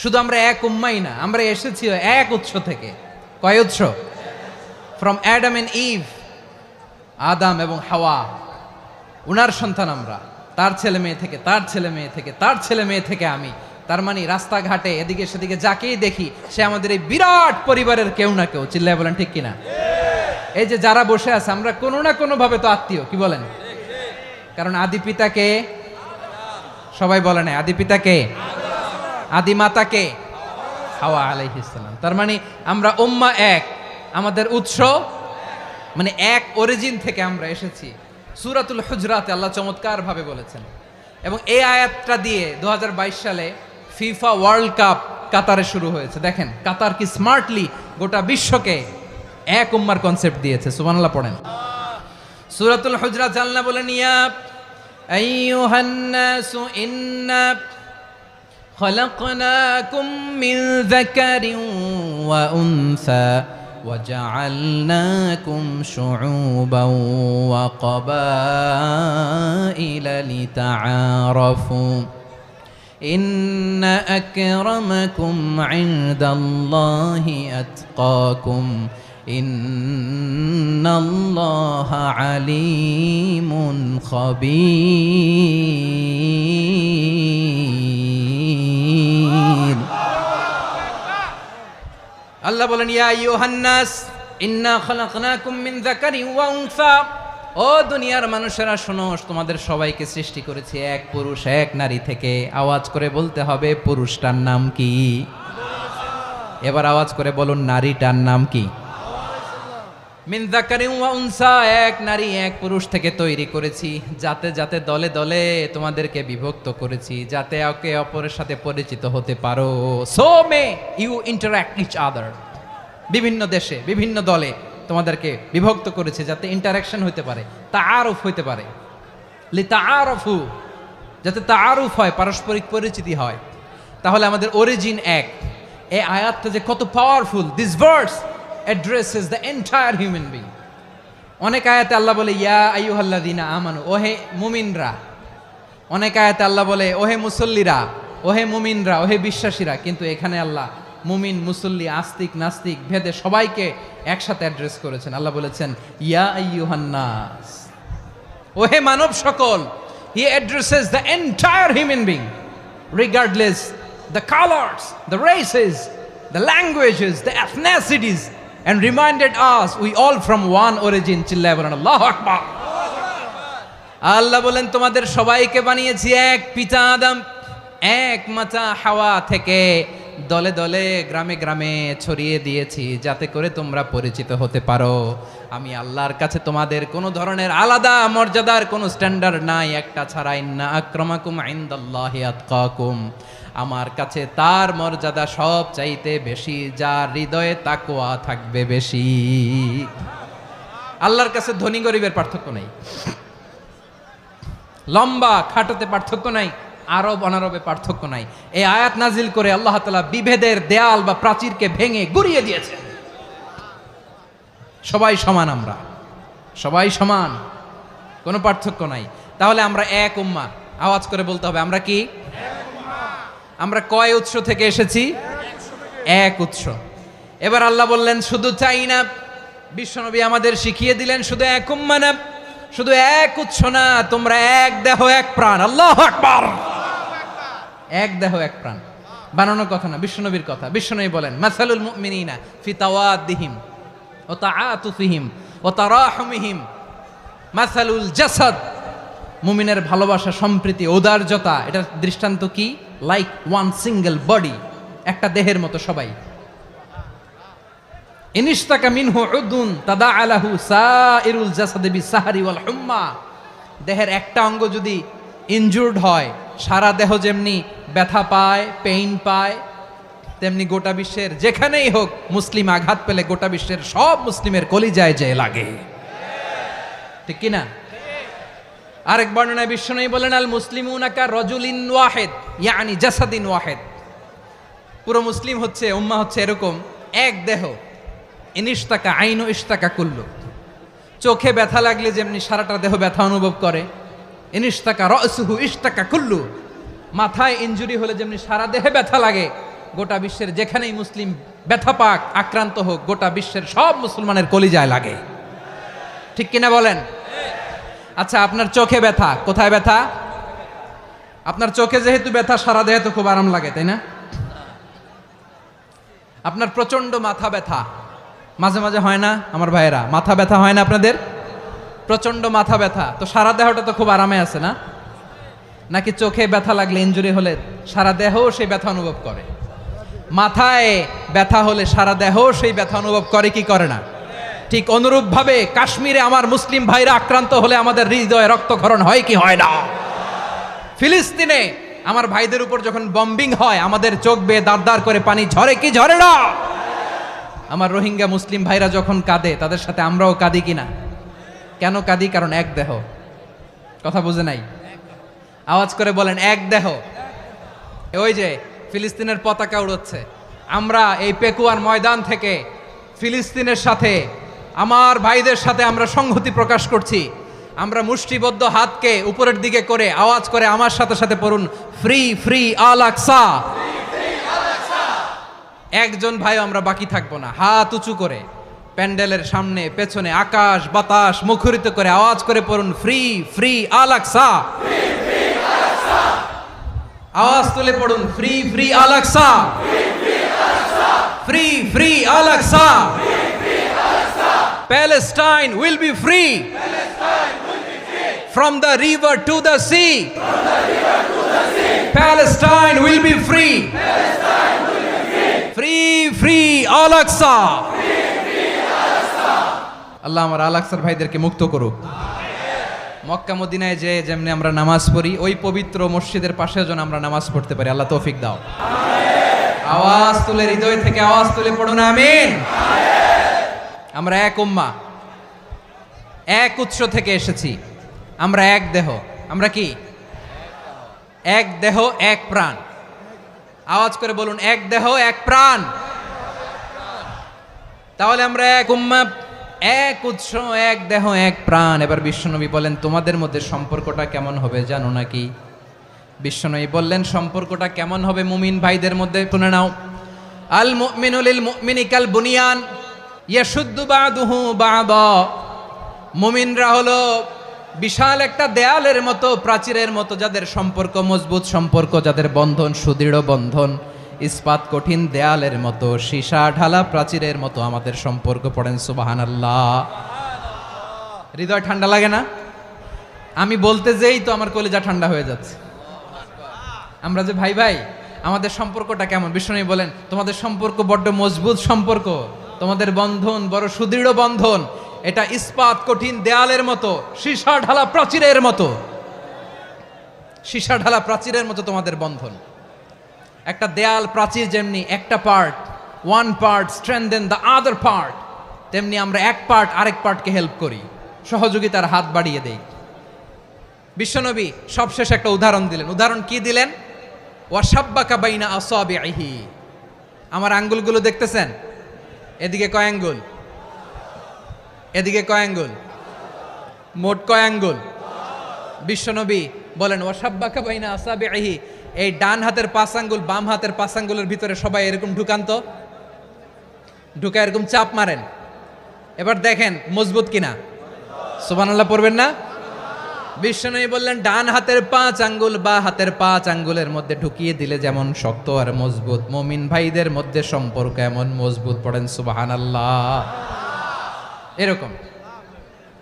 শুধু আমরা এক উম্মাই না, আমরা এসেছি এক উৎস থেকে। কয় উৎস? ফ্রম অ্যাডাম এন্ড ইভ, আদাম এবং হাওয়া, উনার সন্তান আমরা। তার ছেলে মেয়ে থেকে, তার ছেলে মেয়ে থেকে, তার ছেলে মেয়ে থেকে আমি। তার মানে রাস্তাঘাটে এদিকে সেদিকে যাকেই দেখি সে আমাদের এই বিরাট পরিবারের কেউ না কেউ। চিল্লায় বলেন ঠিক কিনা? এই যে যারা বসে আছে, আমরা কোনো না কোনো ভাবে তো আত্মীয়, কি বলেন? কারণ আদি পিতাকে সবাই বলে না, আদি পিতাকে, আদি মাতাকে হাওয়া আলাইহিস সালাম। তার মানে আমরা উম্মাহ এক, আমাদের উৎস মানে এক অরিজিন থেকে আমরা এসেছি। সূরাতুল হুজরাতে আল্লাহ চমৎকার ভাবে বলেছেন। এবং এই আয়াতটা দিয়ে 2022 সালে ফিফা ওয়ার্ল্ড কাপ কাতারে শুরু হয়েছে। দেখেন কাতার কি স্মার্টলি গোটা বিশ্বকে এক উম্মার কনসেপ্ট দিয়েছে। সুবহানাল্লাহ পড়েন। সূরাতুল হুজরাত আল্লাহ বলেন, ইয়া আইয়ুহান নাসু ইন্না খলাকনাকুম মিন যাকারিন ওয়া উনসা وجعلناكم شعوبا وقبائل لتعارفوا إن أكرمكم عند الله أتقاكم إن الله عليم خبير। আল্লাহ বলেন, ইয়া আইয়ুহান নাস ইন্না খলাকনাকুম মিন যাকারিন ওয়া উনসা, ও দুনিয়ার মানুষেরা শোনো, তোমাদের সবাইকে সৃষ্টি করেছি এক পুরুষ এক নারী থেকে। আওয়াজ করে বলতে হবে, পুরুষটার নাম কি? এবার আওয়াজ করে বলুন, নারীটার নাম কি? মিন যাকারিন ওয়া উনসা, এক নারী এক পুরুষ থেকে তৈরি করেছি। যাতে যাতে দলে দলে তোমাদেরকে বিভক্ত করেছি, যাতে একে অপরের সাথে পরিচিত হতে পারো। So may you interact each other. বিভিন্ন দেশে বিভিন্ন দলে তোমাদেরকে বিভক্ত করেছে যাতে ইন্টারাকশন হতে পারে, তাআরুফ হতে পারে। লিতাআরফু, যাতে তাআরুফ হয়, পারস্পরিক পরিচিতি হয়। তাহলে আমাদের অরিজিন এক। এই আয়াতটা যে কত powerful! This verse addresses the entire human being. অনেক আয়াতে আল্লাহ বলে, ইয়া আইয়ুহাল্লাযীনা আমানু, ওহে মুমিনরা। অনেক আয়াতে আল্লাহ বলে, ওহে মুসল্লিরা, ওহে মুমিনরা, ওহে বিশ্বাসীরা। কিন্তু এখানে আল্লাহ মুমিন মুসল্লি আস্তিক নাস্তিক ভেদে সবাইকে একসাথে অ্যাড্রেস করেছেন। আল্লাহ বলেছেন, ইয়া আইয়ুহান নাস, ওহে মানব সকল। হি addresses the entire human being, regardless the colours, the races, the languages, the এথনিসিটিস, and reminded us we all from one origin. চিল্লায় বলেন আল্লাহু আকবার। আল্লাহ বলেন, তোমাদের সবাইকে বানিয়েছি এক পিতা আদম, এক মাতা হাওয়া থেকে। দলে দলে গ্রামে গ্রামে ছড়িয়ে দিয়েছি যাতে করে তোমরা পরিচিত হতে পারো। আমি আল্লাহর কাছে তোমাদের কোনো ধরনের আলাদা মর্যাদার কোনো স্ট্যান্ডার্ড নাই একটা ছাড়া। ইন্না আক্রামাকুম ইনদাল্লাহি আতকাকুম, আমার কাছে তার মর্যাদা সব চাইতে বেশি যার হৃদয়ে তাকওয়া থাকবে বেশি। আল্লাহর কাছে ধনী গরিবের পার্থক্য নাই, লম্বা খাটোতে পার্থক্য নাই, আরব অনারবে পার্থক্য নাই। এই আয়াত নাজিল করে আল্লাহ তাআলা বিভেদের দেয়াল বা প্রাচীরকে ভেঙে গুড়িয়ে দিয়েছেন। সবাই সমান, আমরা সবাই সমান, কোনো পার্থক্য নাই। তাহলে আমরা এক উম্মাহ। আওয়াজ করে বলতে হবে, আমরা কি? আমরা কয় উৎস থেকে এসেছি? এক উৎস। এবার আল্লাহ বললেন, শুধু চাই না, বিশ্বনবী আমাদের শিখিয়ে দিলেন, শুধু এক উম্মাহ না, শুধু এক উৎস না, তোমরা এক দেহ এক প্রাণ। আল্লাহু আকবার। এক দেহ এক প্রাণ, বানানো কথা না, বিশ্বনবীর কথা। বিশ্বনবী বলেন, মাসালুল মুমিনিনা ফি তাওয়াদ্দিহিম ওয়া তাআতুফিহিম ওয়া তারাহুমিহিম মাসালুল জাসাদ। মুমিনের ভালোবাসা, সম্প্রীতি, ঔদার্যতা, এটার দৃষ্টান্ত কি? লাইক ওয়ান সিঙ্গেল বডি, একটা দেহের মতো সবাই। ইনিশতাকা মিনহু উদুন তাদাআ লাহু সাইরুল জাসাদি বিসাহরি ওয়াল হুম্মা। দেহের একটা অঙ্গ যদি ইনজুর্ড হয়, সারা দেহ যেমনি ব্যথা পায়, পেইন পায়, তেমনি গোটা বিশ্বের যেখানেই হোক মুসলিম আঘাত পেলে গোটা বিশ্বের সব মুসলিমের কলিজায় যে লাগে, ঠিক কিনা? আরেক বর্ণনায় বিশ্বনবী বলেন, আল মুসলিমুনা কা রাজুলিন ওয়াহিদ ইয়ানি জাসাদিন ওয়াহিদ। পুরো মুসলিম হচ্ছে, উম্মাহ হচ্ছে এরকম এক দেহ। ইনিশতাকা আইনু ইশতাকা কুল্লু। চোখে ব্যথা লাগলে যেমনি সারাটা দেহ ব্যথা অনুভব করে, ইনিশতাকা রাসুহু ইশতাকা কুল্লু। মাথায় ইনজুরি হলে যেমনি সারা দেহে ব্যথা লাগে, গোটা বিশ্বের যেখানেই মুসলিম ব্যথা পাক, আক্রান্ত হোক, গোটা বিশ্বের সব মুসলমানের কলিজায় লাগে। ঠিক কিনা বলেন? আচ্ছা, আপনার চোখে ব্যথা, কোথায় ব্যথা? আপনার চোখে যেহেতু ব্যথা, সারা দেহে তো খুব আরাম লাগে, তাই না? আপনার প্রচন্ড মাথা ব্যথা মাঝে মাঝে হয় না আমার ভাইয়েরা? মাথা ব্যথা হয় না আপনাদের? প্রচন্ড মাথা ব্যথা, তো সারা দেহটা তো খুব আরামে আছে না? নাকি চোখে ব্যথা লাগলে, ইনজুরি হলে সারা দেহ সেই ব্যথা অনুভব করে? মাথায় ব্যথা হলে সারা দেহ সেই ব্যথা অনুভব করে কি করে না? ঠিক অনুরূপভাবে কাশ্মীরে আমার মুসলিম ভাইরা আক্রান্ত হলে আমাদের হৃদয়ে রক্তক্ষরণ হয় কি হয় না? ফিলিস্তিনে আমার ভাইদের উপর যখন বম্বিং হয়, আমাদের চোখ বেয়ে দাঁড় দাঁড় করে পানি ঝরে কি ঝরে না? আমার রোহিঙ্গা মুসলিম ভাইরা যখন কাঁদে, তাদের সাথে আমরাও কাঁদি কিনা? কেন কাঁদি? কারণ এক দেহ। কথা বুঝে নাই? আওয়াজ করে বলেন, এক দেহ। ওই যে ফিলিস্তিনের পতাকা উড়ছে, আমরা এই পেকুয়ার ময়দান থেকে ফিলিস্তিনের সাথে, আমার ভাইদের সাথে আমরা সংহতি প্রকাশ করছি। আমরা মুষ্টিবদ্ধ হাতকে উপরের দিকে করে আওয়াজ করে আমার সাথে সাথে পড়ুন, ফ্রি ফ্রি আল আকসা। একজন ভাই আমরা বাকি থাকবো না। হাত উঁচু করে প্যান্ডেলের সামনে পেছনে আকাশ বাতাস মুখরিত করে আওয়াজ করে পড়ুন, ফ্রি ফ্রি আল আকসা। আওয়াজ তুলে পড়ুন, free free Al Aqsa, free free Al Aqsa. Palestine will be free from the river to the sea. Palestine will be free. Free free Al Aqsa. আল্লাহ আমার আল আকসার ভাইদেরকে মুক্ত করুক। মক্কা মদিনায় যে যেমনি আমরা নামাজ পড়ি, ওই পবিত্র মসজিদের পাশে যেন আমরা নামাজ পড়তে পারি। আল্লাহ তৌফিক দাও। আওয়াজ তুলে, হৃদয় থেকে আওয়াজ তুলে পড়ুন আমিন। আমরা এক উম্মাহ, এক উৎস থেকে এসেছি। আমরা এক দেহ। আমরা কি? এক দেহ এক প্রাণ। আওয়াজ করে বলুন, এক দেহ এক প্রাণ। তাহলে আমরা এক উম্মাহ, এক উৎস, এক দেহ এক প্রাণ। এবার বিশ্বনবী বলেন, তোমাদের মধ্যে সম্পর্কটা কেমন হবে জানো নাকি? বিশ্বনবী বললেন, সম্পর্কটা কেমন হবে মুমিন ভাইদের মধ্যে? শুনে নাও, আল মুমিনু লিল মুমিনি কাল বুনিয়ান ইয়াশুদ্দু বাদুহু বাদা। মুমিনরা হলো বিশাল একটা দেয়ালের মতো, প্রাচীরের মতো, যাদের সম্পর্ক মজবুত সম্পর্ক, যাদের বন্ধন সুদৃঢ় বন্ধন, ইস্পাত কঠিন দেয়ালের মতো, সীসা ঢালা প্রাচীরের মতো আমাদের সম্পর্ক। পড়েন সুবহানাল্লাহ। হৃদয় ঠান্ডা লাগে না? আমি বলতে যেই তো আমার কলিজা ঠান্ডা হয়ে যাচ্ছে। আমরা যে ভাই ভাই, আমাদের সম্পর্কটা কেমন? বিষ্ণু বলেন, তোমাদের সম্পর্ক বড্ড মজবুত সম্পর্ক, তোমাদের বন্ধন বড় সুদৃঢ় বন্ধন। এটা ইস্পাত কঠিন দেয়ালের মতো, সীসা ঢালা প্রাচীরের মতো। সীসা ঢালা প্রাচীরের মতো তোমাদের বন্ধন। একটা দেয়াল প্রাচীর যেমনি একটা part, one part strengthen the other part, তেমনি আমরা এক পার্ট আরেক পার্টকে হেল্প করি, সহযোগিতার হাত বাড়িয়ে দেই। বিশ্বনবী সবশেষ একটা উদাহরণ দিলেন। উদাহরণ কি দিলেন? ওয়াসাব্বাকা বাইনা আসাবিহি। আমার আঙ্গুলগুলো দেখতেছেন? এদিকে কয় আঙ্গুল? এদিকে কয় আঙ্গুল? মোট কয় আঙ্গুল? বিশ্বনবী বলেন, ওয়াসাব্বাকা বাইনা আসাবিহি। এই ডান হাতের 5 আঙ্গুল বাম হাতের 5 আঙ্গুলের ভিতরে সবাই এরকম ঢুকান্ত, ঢুকা এরকম চাপ মারেন। এবার দেখেন মজবুত কিনা। সুবহানাল্লাহ পড়বেন না? বিশ্বনবী বললেন, ডান হাতের 5 আঙ্গুল বা হাতের 5 আঙ্গুলের মধ্যে ঢুকিয়ে দিলে যেমন শক্ত আর মজবুত, মুমিন ভাইদের মধ্যে সম্পর্ক এমন মজবুত। পড়েন সুবহানাল্লাহ। এরকম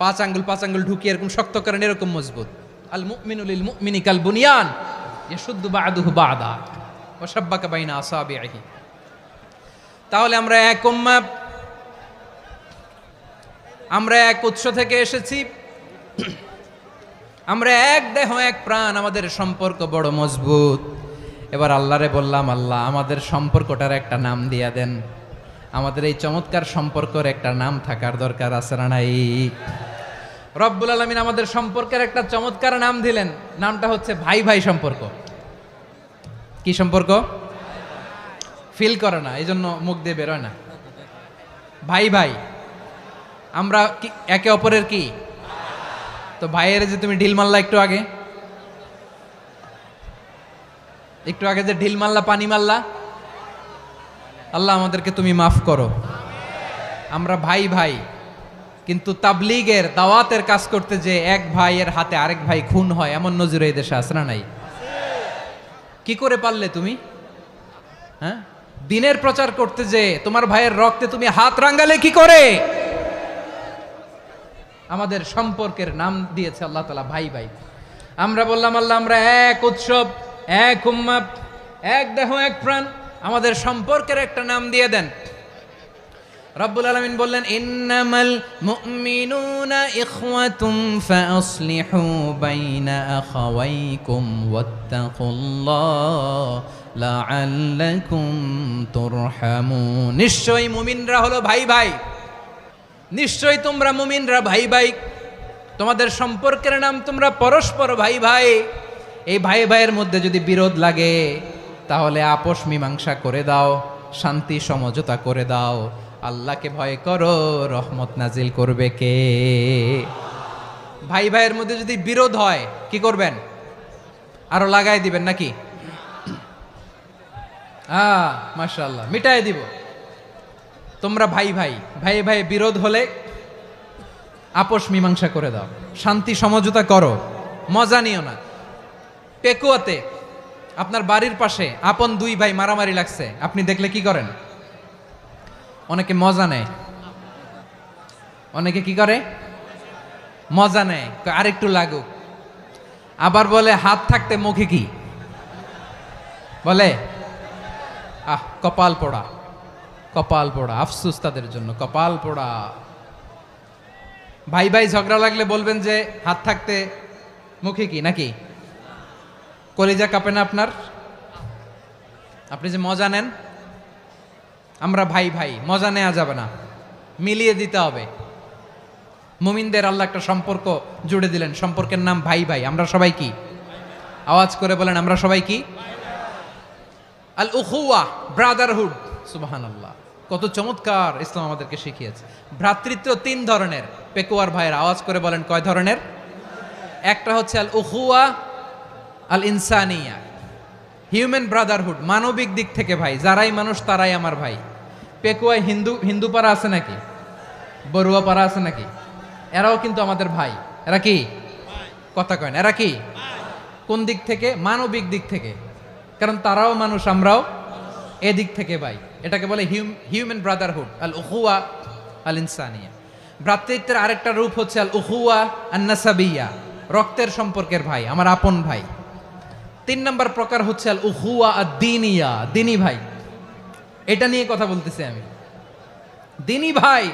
5 আঙ্গুল ঢুকিয়ে এরকম শক্ত করেন, এরকম মজবুত। আল মুমিনু লিল মুমিনি কাল বুনিয়ান ইয়াশুদ্দু বাদুহু বাদা ওয়া শাব্বাকা বাইনা আসাবিহি। তাহলে আমরা এক উম্মাহ, আমরা এক উৎস থেকে এসেছি, আমরা এক দেহ এক প্রাণ, আমাদের সম্পর্ক বড় মজবুত। এবার আল্লাহরে বললাম, আল্লাহ আমাদের সম্পর্কটার একটা নাম দিয়া দেন। আমাদের এই চমৎকার সম্পর্কের একটা নাম থাকার দরকার আছে না নাই? রব্বুল আলামিন আমাদের সম্পর্কের একটা চমৎকার নাম দিলেন। নামটা হচ্ছে ভাই ভাই সম্পর্ক। কি সম্পর্ক? ফিল করে না, এই জন্য মুখ দিয়ে বেরোয় না। ভাই ভাই, আমরা একে অপরের কি? তো ভাইয়ের যে তুমি ঢিল মারলা একটু আগে, একটু আগে যে ঢিল মারলা, পানি মারলা, আল্লাহ আমাদেরকে তুমি মাফ করো। আমরা ভাই ভাই, কিন্তু তাবলীগের দাওয়াতের কাজ করতে যে এক ভাইয়ের হাতে আরেক ভাই খুন হয়, এমন নজির এই দেশে আছে না নাই? কি করে পারলে তুমি? হ্যাঁ, দিনের প্রচার করতে যে তোমার ভাইয়ের রক্তে তুমি হাত রাঙ্গালে কি করে? আমাদের সম্পর্কের নাম দিয়েছে আল্লাহ তাআলা ভাই ভাই। আমরা বললাম আল্লাহ আমরা এক উৎসব, এক উম্মাহ, এক দেহ, এক প্রাণ, আমাদের সম্পর্কের একটা নাম দিয়ে দেন। রব্বুল আলামিন বললেন ইন্নামাল মুমিনুনা ইখওয়াতুম ফাআসলিহু বাইনা আখাওয়াইকুম ওয়াত্তাকুল্লাহ লাআল্লাকুম তুরহামুন। নিশ্চয়ই মুমিনরা হলো ভাই ভাই, নিশ্চয়ই তোমরা মুমিনরা ভাই ভাই, তোমাদের সম্পর্কের নাম তোমরা পরস্পর ভাই ভাই। এই ভাই ভাইয়ের মধ্যে যদি বিরোধ লাগে তাহলে আপোষ মীমাংসা করে দাও, শান্তি সমঝোতা করে দাও। আল্লাহকে ভয় করো, রহমত নাজিল করবে কে? ভাই ভাইয়ের মধ্যে যদি বিরোধ হয় কি করবেন? আরো লাগাই দিবেন নাকি? মাশাআল্লাহ, মিটাই দিব। তোমরা ভাই ভাই, ভাই ভাই বিরোধ হলে আপোষ মীমাংসা করে দাও, শান্তি সমঝোতা করো, মজা নিও না। পেকুয়াতে আপনার বাড়ির পাশে আপন দুই ভাই মারামারি লাগছে, আপনি দেখলে কি করেন? অনেকে মজা নেয়, অনেকে কি করে? মজা নেয়, আরেকটু লাগুক। আবার বলে হাত থাকতে মুখে কি বলে? কপাল পোড়া, কপাল পোড়া, আফসোস তাদের জন্য, কপাল পোড়া। ভাই ভাই ঝগড়া লাগলে বলবেন যে হাত থাকতে মুখে কি, নাকি? কলিজা কাঁপে না আপনার? আপনি যে মজা নেন। আমরা ভাই ভাই, মজা নেওয়া যাবে না, মিলিয়ে দিতে হবে। মুমিনদের আল্লাহ একটা সম্পর্ক জুড়ে দিলেন, সম্পর্কের নাম ভাই ভাই। আমরা সবাই কি? আওয়াজ করে বলেন, আমরা সবাই কি? আল উখুয়া, ব্রাদারহুড। সুবহানাল্লাহ, কত চমৎকার ইসলাম আমাদেরকে শিখিয়েছে। ভ্রাতৃত্ব তিন ধরনের। পেকুয়ার ভাইয়ের আওয়াজ করে বলেন কয় ধরনের? একটা হচ্ছে আল উখুয়া আল ইনসানিয়া, হিউম্যান ব্রাদারহুড, মানবিক দিক থেকে ভাই, যারাই মানুষ তারাই আমার ভাই। পেকুয়ায় হিন্দু পাড়া আছে নাকি? বড়ুয়া পাড়া আছে নাকি? এরাও কিন্তু আমাদের ভাই। এরা কি? কথা কয় না, এরা কি? কোন দিক থেকে? মানবিক দিক থেকে, কারণ তারাও মানুষ, আমরাও এদিক থেকে ভাই। এটাকে বলে হিউম্যান ব্রাদারহুড, আল উখুয়া আল ইনসানিয়া। ভ্রাতৃত্বের আরেকটা রূপ হচ্ছে আল উখুয়া আন নাসাবিয়া, রক্তের সম্পর্কের ভাই, আমার আপন ভাই। তিন নম্বর প্রকার হচ্ছে আল উখুয়া আদ দ্বীনিয়া, দ্বীনি ভাই। এটা নিয়ে কথা বলতেছি আমি, দ্বীনি ভাই।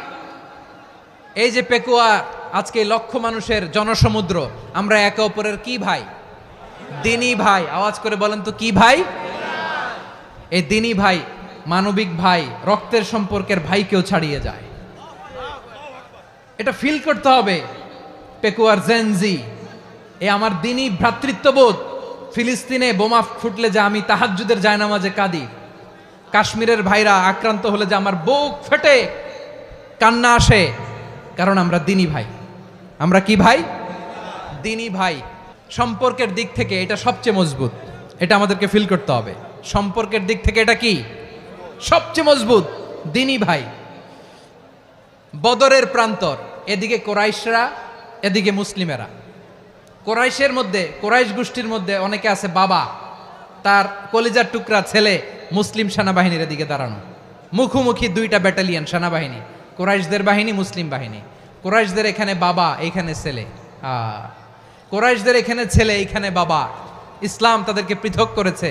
এই যে পেকুয়া, আজকে লক্ষ মানুষের জনসমুদ্র, আমরা একে অপরের কি ভাই? দ্বীনি ভাই। আওয়াজ করে বলেন তো কি ভাই? এই দ্বীনি ভাই, মানবিক ভাই, রক্তের সম্পর্কের ভাইকেও ছাড়িয়ে যায়। এটা ফিল করতে হবে। পেকুয়ার জেনজি, এ আমার দ্বীনি ভ্রাতৃত্ববোধ। ফিলিস্তিনে বোমা ফুটলে যে আমি তাহাজ্জুদের জায়নামাজে কাঁদি, কাশ্মীরের ভাইরা আক্রান্ত হলে যে আমার বুক ফেটে কান্না আসে, কারণ আমরা দ্বীনি ভাই। আমরা কি ভাই? দ্বীনি ভাই। সম্পর্কের দিক থেকে এটা সবচেয়ে মজবুত, এটা আমাদেরকে ফিল করতে হবে। সম্পর্কের দিক থেকে এটা কি? সবচেয়ে মজবুত, দ্বীনি ভাই। বদরের প্রান্তর, এদিকে কোরাইশরা, এদিকে মুসলিমেরা। কোরাইশের মধ্যে, কোরাইশ গোষ্ঠীর মধ্যে অনেকে আছে বাবা, তার কলিজার টুকরা ছেলে মুসলিম সেনাবাহিনীর এদিকে দাঁড়ানো, মুখোমুখি দুইটা ব্যাটালিয়ন সেনাবাহিনী, কোরাইশদের বাহিনী, মুসলিম বাহিনী। কোরাইশদের এখানে বাবা, এইখানে ছেলে। কোরাইশদের এখানে ছেলে, এইখানে বাবা। ইসলাম তাদেরকে পৃথক করেছে।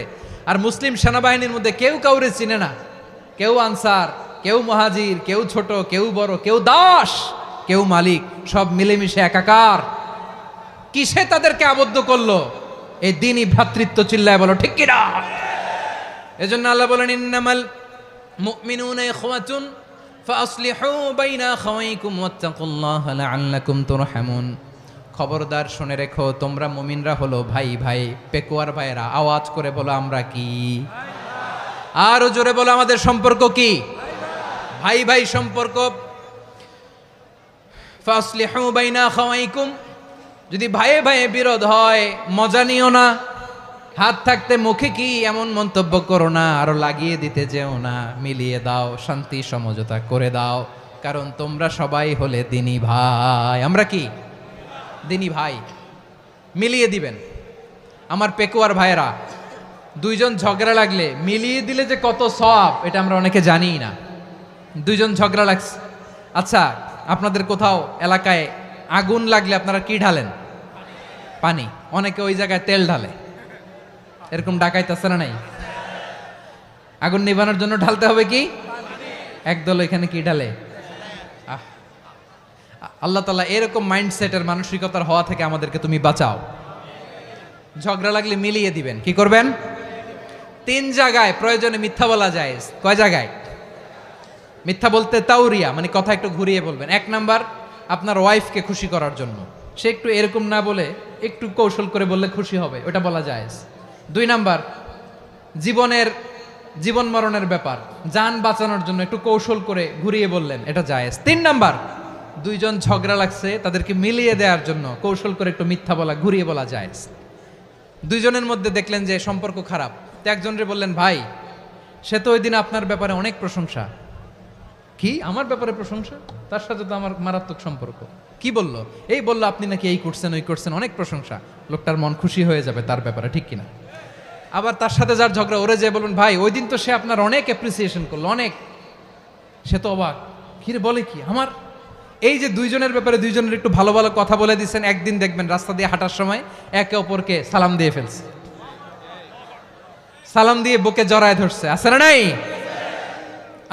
আর মুসলিম সেনাবাহিনীর মধ্যে কেউ কাউরে চিনে না, কেউ আনসার, কেউ মুহাজির, কেউ ছোট, কেউ বড়, কেউ দাস, কেউ মালিক, সব মিলেমিশে একাকার। কিসে তাদেরকে আবদ্ধ করলো? এই দ্বীনি ভ্রাতৃত্ব। চিল্লায় বলো ঠিক কিনা? এজন্য আল্লাহ বলেন ইন্নামাল মুমিনুনা ইখওয়াতুন ফাআসলিহু বাইনা আখাওয়াইকুম ওয়াত্তাকুল্লাহা লাআল্লাকুম তুরহামুন। খবরদার শুনে রেখো, তোমরা মুমিনরা হলো ভাই ভাই। পেকুয়ার ভাইরা আওয়াজ করে বলো আমরা কি? আরো জোরে বলো আমাদের সম্পর্ক কি? ভাই ভাই সম্পর্ক। ফাআসলিহু বাইনা আখাওয়াইকুম, যদি ভাইয়ে ভাইয়ে বিরোধ হয় মজা নিও না, হাত থাকতে মুখে কি এমন মন্তব্য করো না, আরো লাগিয়ে দিতে যেও না, মিলিয়ে দাও, শান্তি সমঝোতা করে দাও, কারণ তোমরা সবাই হলে দিনী ভাই। আমরা কি দিনী ভাই? মিলিয়ে দিবেন। আমার পেকুয়ার ভাইয়েরা, দুইজন ঝগড়া লাগলে মিলিয়ে দিলে যে কত সওয়াব, এটা আমরা অনেকে জানিই না। দুইজন ঝগড়া লাগছে, আচ্ছা আপনাদের কোথাও এলাকায় আগুন লাগলে আপনারা কি ঢালেন? পানি। অনেকে ওই জায়গায় তেল ঢালে, এরকম ডাকাইতেছে না নাই? আগুন নিভানোর জন্য ঢালতে হবে কি? একদল এখানে কি ঢালে? আল্লাহ তাআলা এরকম মাইন্ডসেটের মানসিকতার হওয়া থেকে আমাদেরকে তুমি বাঁচাও। ঝগড়া লাগলে মিলিয়ে দিবেন। কি করবেন? 3 জায়গায় প্রয়োজনে মিথ্যা বলা যায়। কয় জায়গায় মিথ্যা বলতে? তাউরিয়া, মানে কথা একটু ঘুরিয়ে বলবেন। 1 নাম্বার, আপনার ওয়াইফকে খুশি করার জন্য, সে একটু এরকম না বলে একটু কৌশল করে বললে খুশি হবে, ওটা বলা যায়। 2 নাম্বার, জীবন মরণের ব্যাপার, জান বাঁচানোর জন্য একটু কৌশল করে ঘুরিয়ে বললেন, এটা জায়েজ। 3 নাম্বার, দুইজন ঝগড়া লাগছে তাদেরকে মিলিয়ে দেওয়ার জন্য কৌশল করে একটু মিথ্যা বলা, ঘুরিয়ে বলা জায়েজ। দুইজনের মধ্যে দেখলেন যে সম্পর্ক খারাপ, তো একজনরে বললেন, ভাই সে তো ওই দিন আপনার ব্যাপারে অনেক প্রশংসা। কি আমার ব্যাপারে প্রশংসা? তার সাথে তো আমার মারাত্মক সম্পর্ক। কি বললো? এই বললো আপনি নাকি এই করছেন ওই করছেন, অনেক প্রশংসা। লোকটার মন খুশি হয়ে যাবে তার ব্যাপারে, ঠিক কিনা? আবার তার সাথে যার ঝগড়া, ওরে যে বলুন, ভাই ওই দিন তো সে আপনার অনেক অ্যাপ্রিসিয়েশন করলো, অনেক। সে তো অবাক, কিরে বলে কি আমার? এই যে দুইজনের ব্যাপারে দুইজনের একটু ভালো ভালো কথা বলে দিচ্ছেন, একদিন দেখবেন রাস্তা দিয়ে হাঁটার সময় একে অপরকে সালাম দিয়ে ফেলছে, সালাম দিয়ে বুকে জড়ায় ধরছে, আছে না নাই?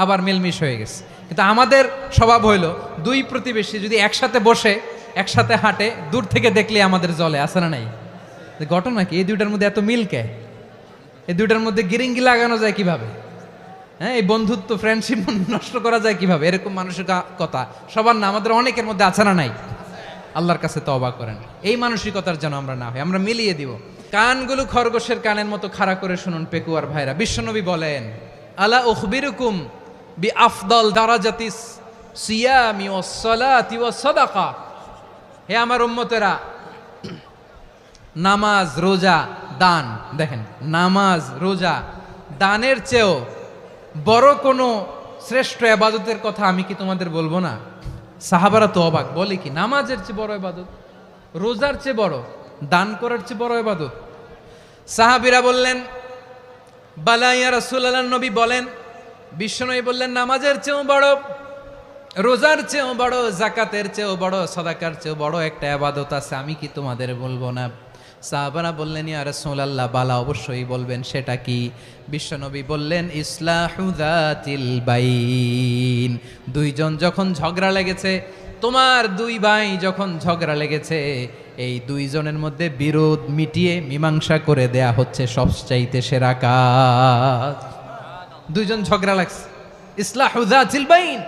আবার মিলমিশ হয়ে গেছে। কিন্তু আমাদের স্বভাব হইল, দুই প্রতিবেশী যদি একসাথে বসে একসাথে হাঁটে, দূর থেকে দেখলে আমাদের জলে, আছে না নাই? ঘটনা কি? এই দুইটার মধ্যে এত মিল কে? এই দুইটার মধ্যে গিরিঙ্গি লাগানো যায় কিভাবে? হ্যাঁ, এই বন্ধুত্ব ফ্রেন্ডশিপ নষ্ট করা যায় কিভাবে? এরকম মানসিকতা সবার না, আমাদের অনেকের মধ্যে আছে না নাই? আল্লাহর কাছে তওবা করেন, এই মানসিকতার যেন আমরা না হই, আমরা মিলিয়ে দিব। কানগুলো খরগোশের কানের মতো খাড়া করে শুনুন পেকুয়ার ভাইরা। বিশ্বনবী বলেন, আলা উখবিরুকুম বি আফদল দারাজাতিস সিয়ামি ওয়াস সালাতি ওয়াস সাদাকা। হে আমার উম্মতেরা, নামাজ, রোজা, দান, দেখেন নামাজ, রোজা, দানের চেয়েও বড় কোনো শ্রেষ্ঠ ইবাদতের কথা আমি কি তোমাদের বলবো না? সাহাবারা তো অবাক, বলে কি নামাজের চেয়ে বড় ইবাদত, রোজার চেয়ে বড়, দান করার চেয়ে বড় ইবাদত? সাহাবীরা বললেন, বালা ইয়া রাসূলুল্লাহ। নবী বলেন, বিশ্বনবী বললেন, নামাজের চেয়েও বড়, রোজার চেয়েও বড়, যাকাতের চেয়েও বড়, সাদাকার চেয়েও বড় একটা ইবাদত আছে, আমি কি তোমাদের বলবো না? সাহাবারা বললেন, ইয়া রাসূলুল্লাহ, বালা অবশ্যই বলবেন, সেটা কি? বিশ্বনবী বললেন, ইসলাহু যাতিল বাইন। দুইজন যখন ঝগড়া লেগেছে, তোমার দুই ভাই যখন ঝগড়া লেগেছে, এই দুইজনের মধ্যে বিরোধ মিটিয়ে মীমাংসা করে দেয়া হচ্ছে সবচাইতে সেরা কাজ। দুইজন ঝগড়া লাগছে, ইসলাহু যাতিল বাইন,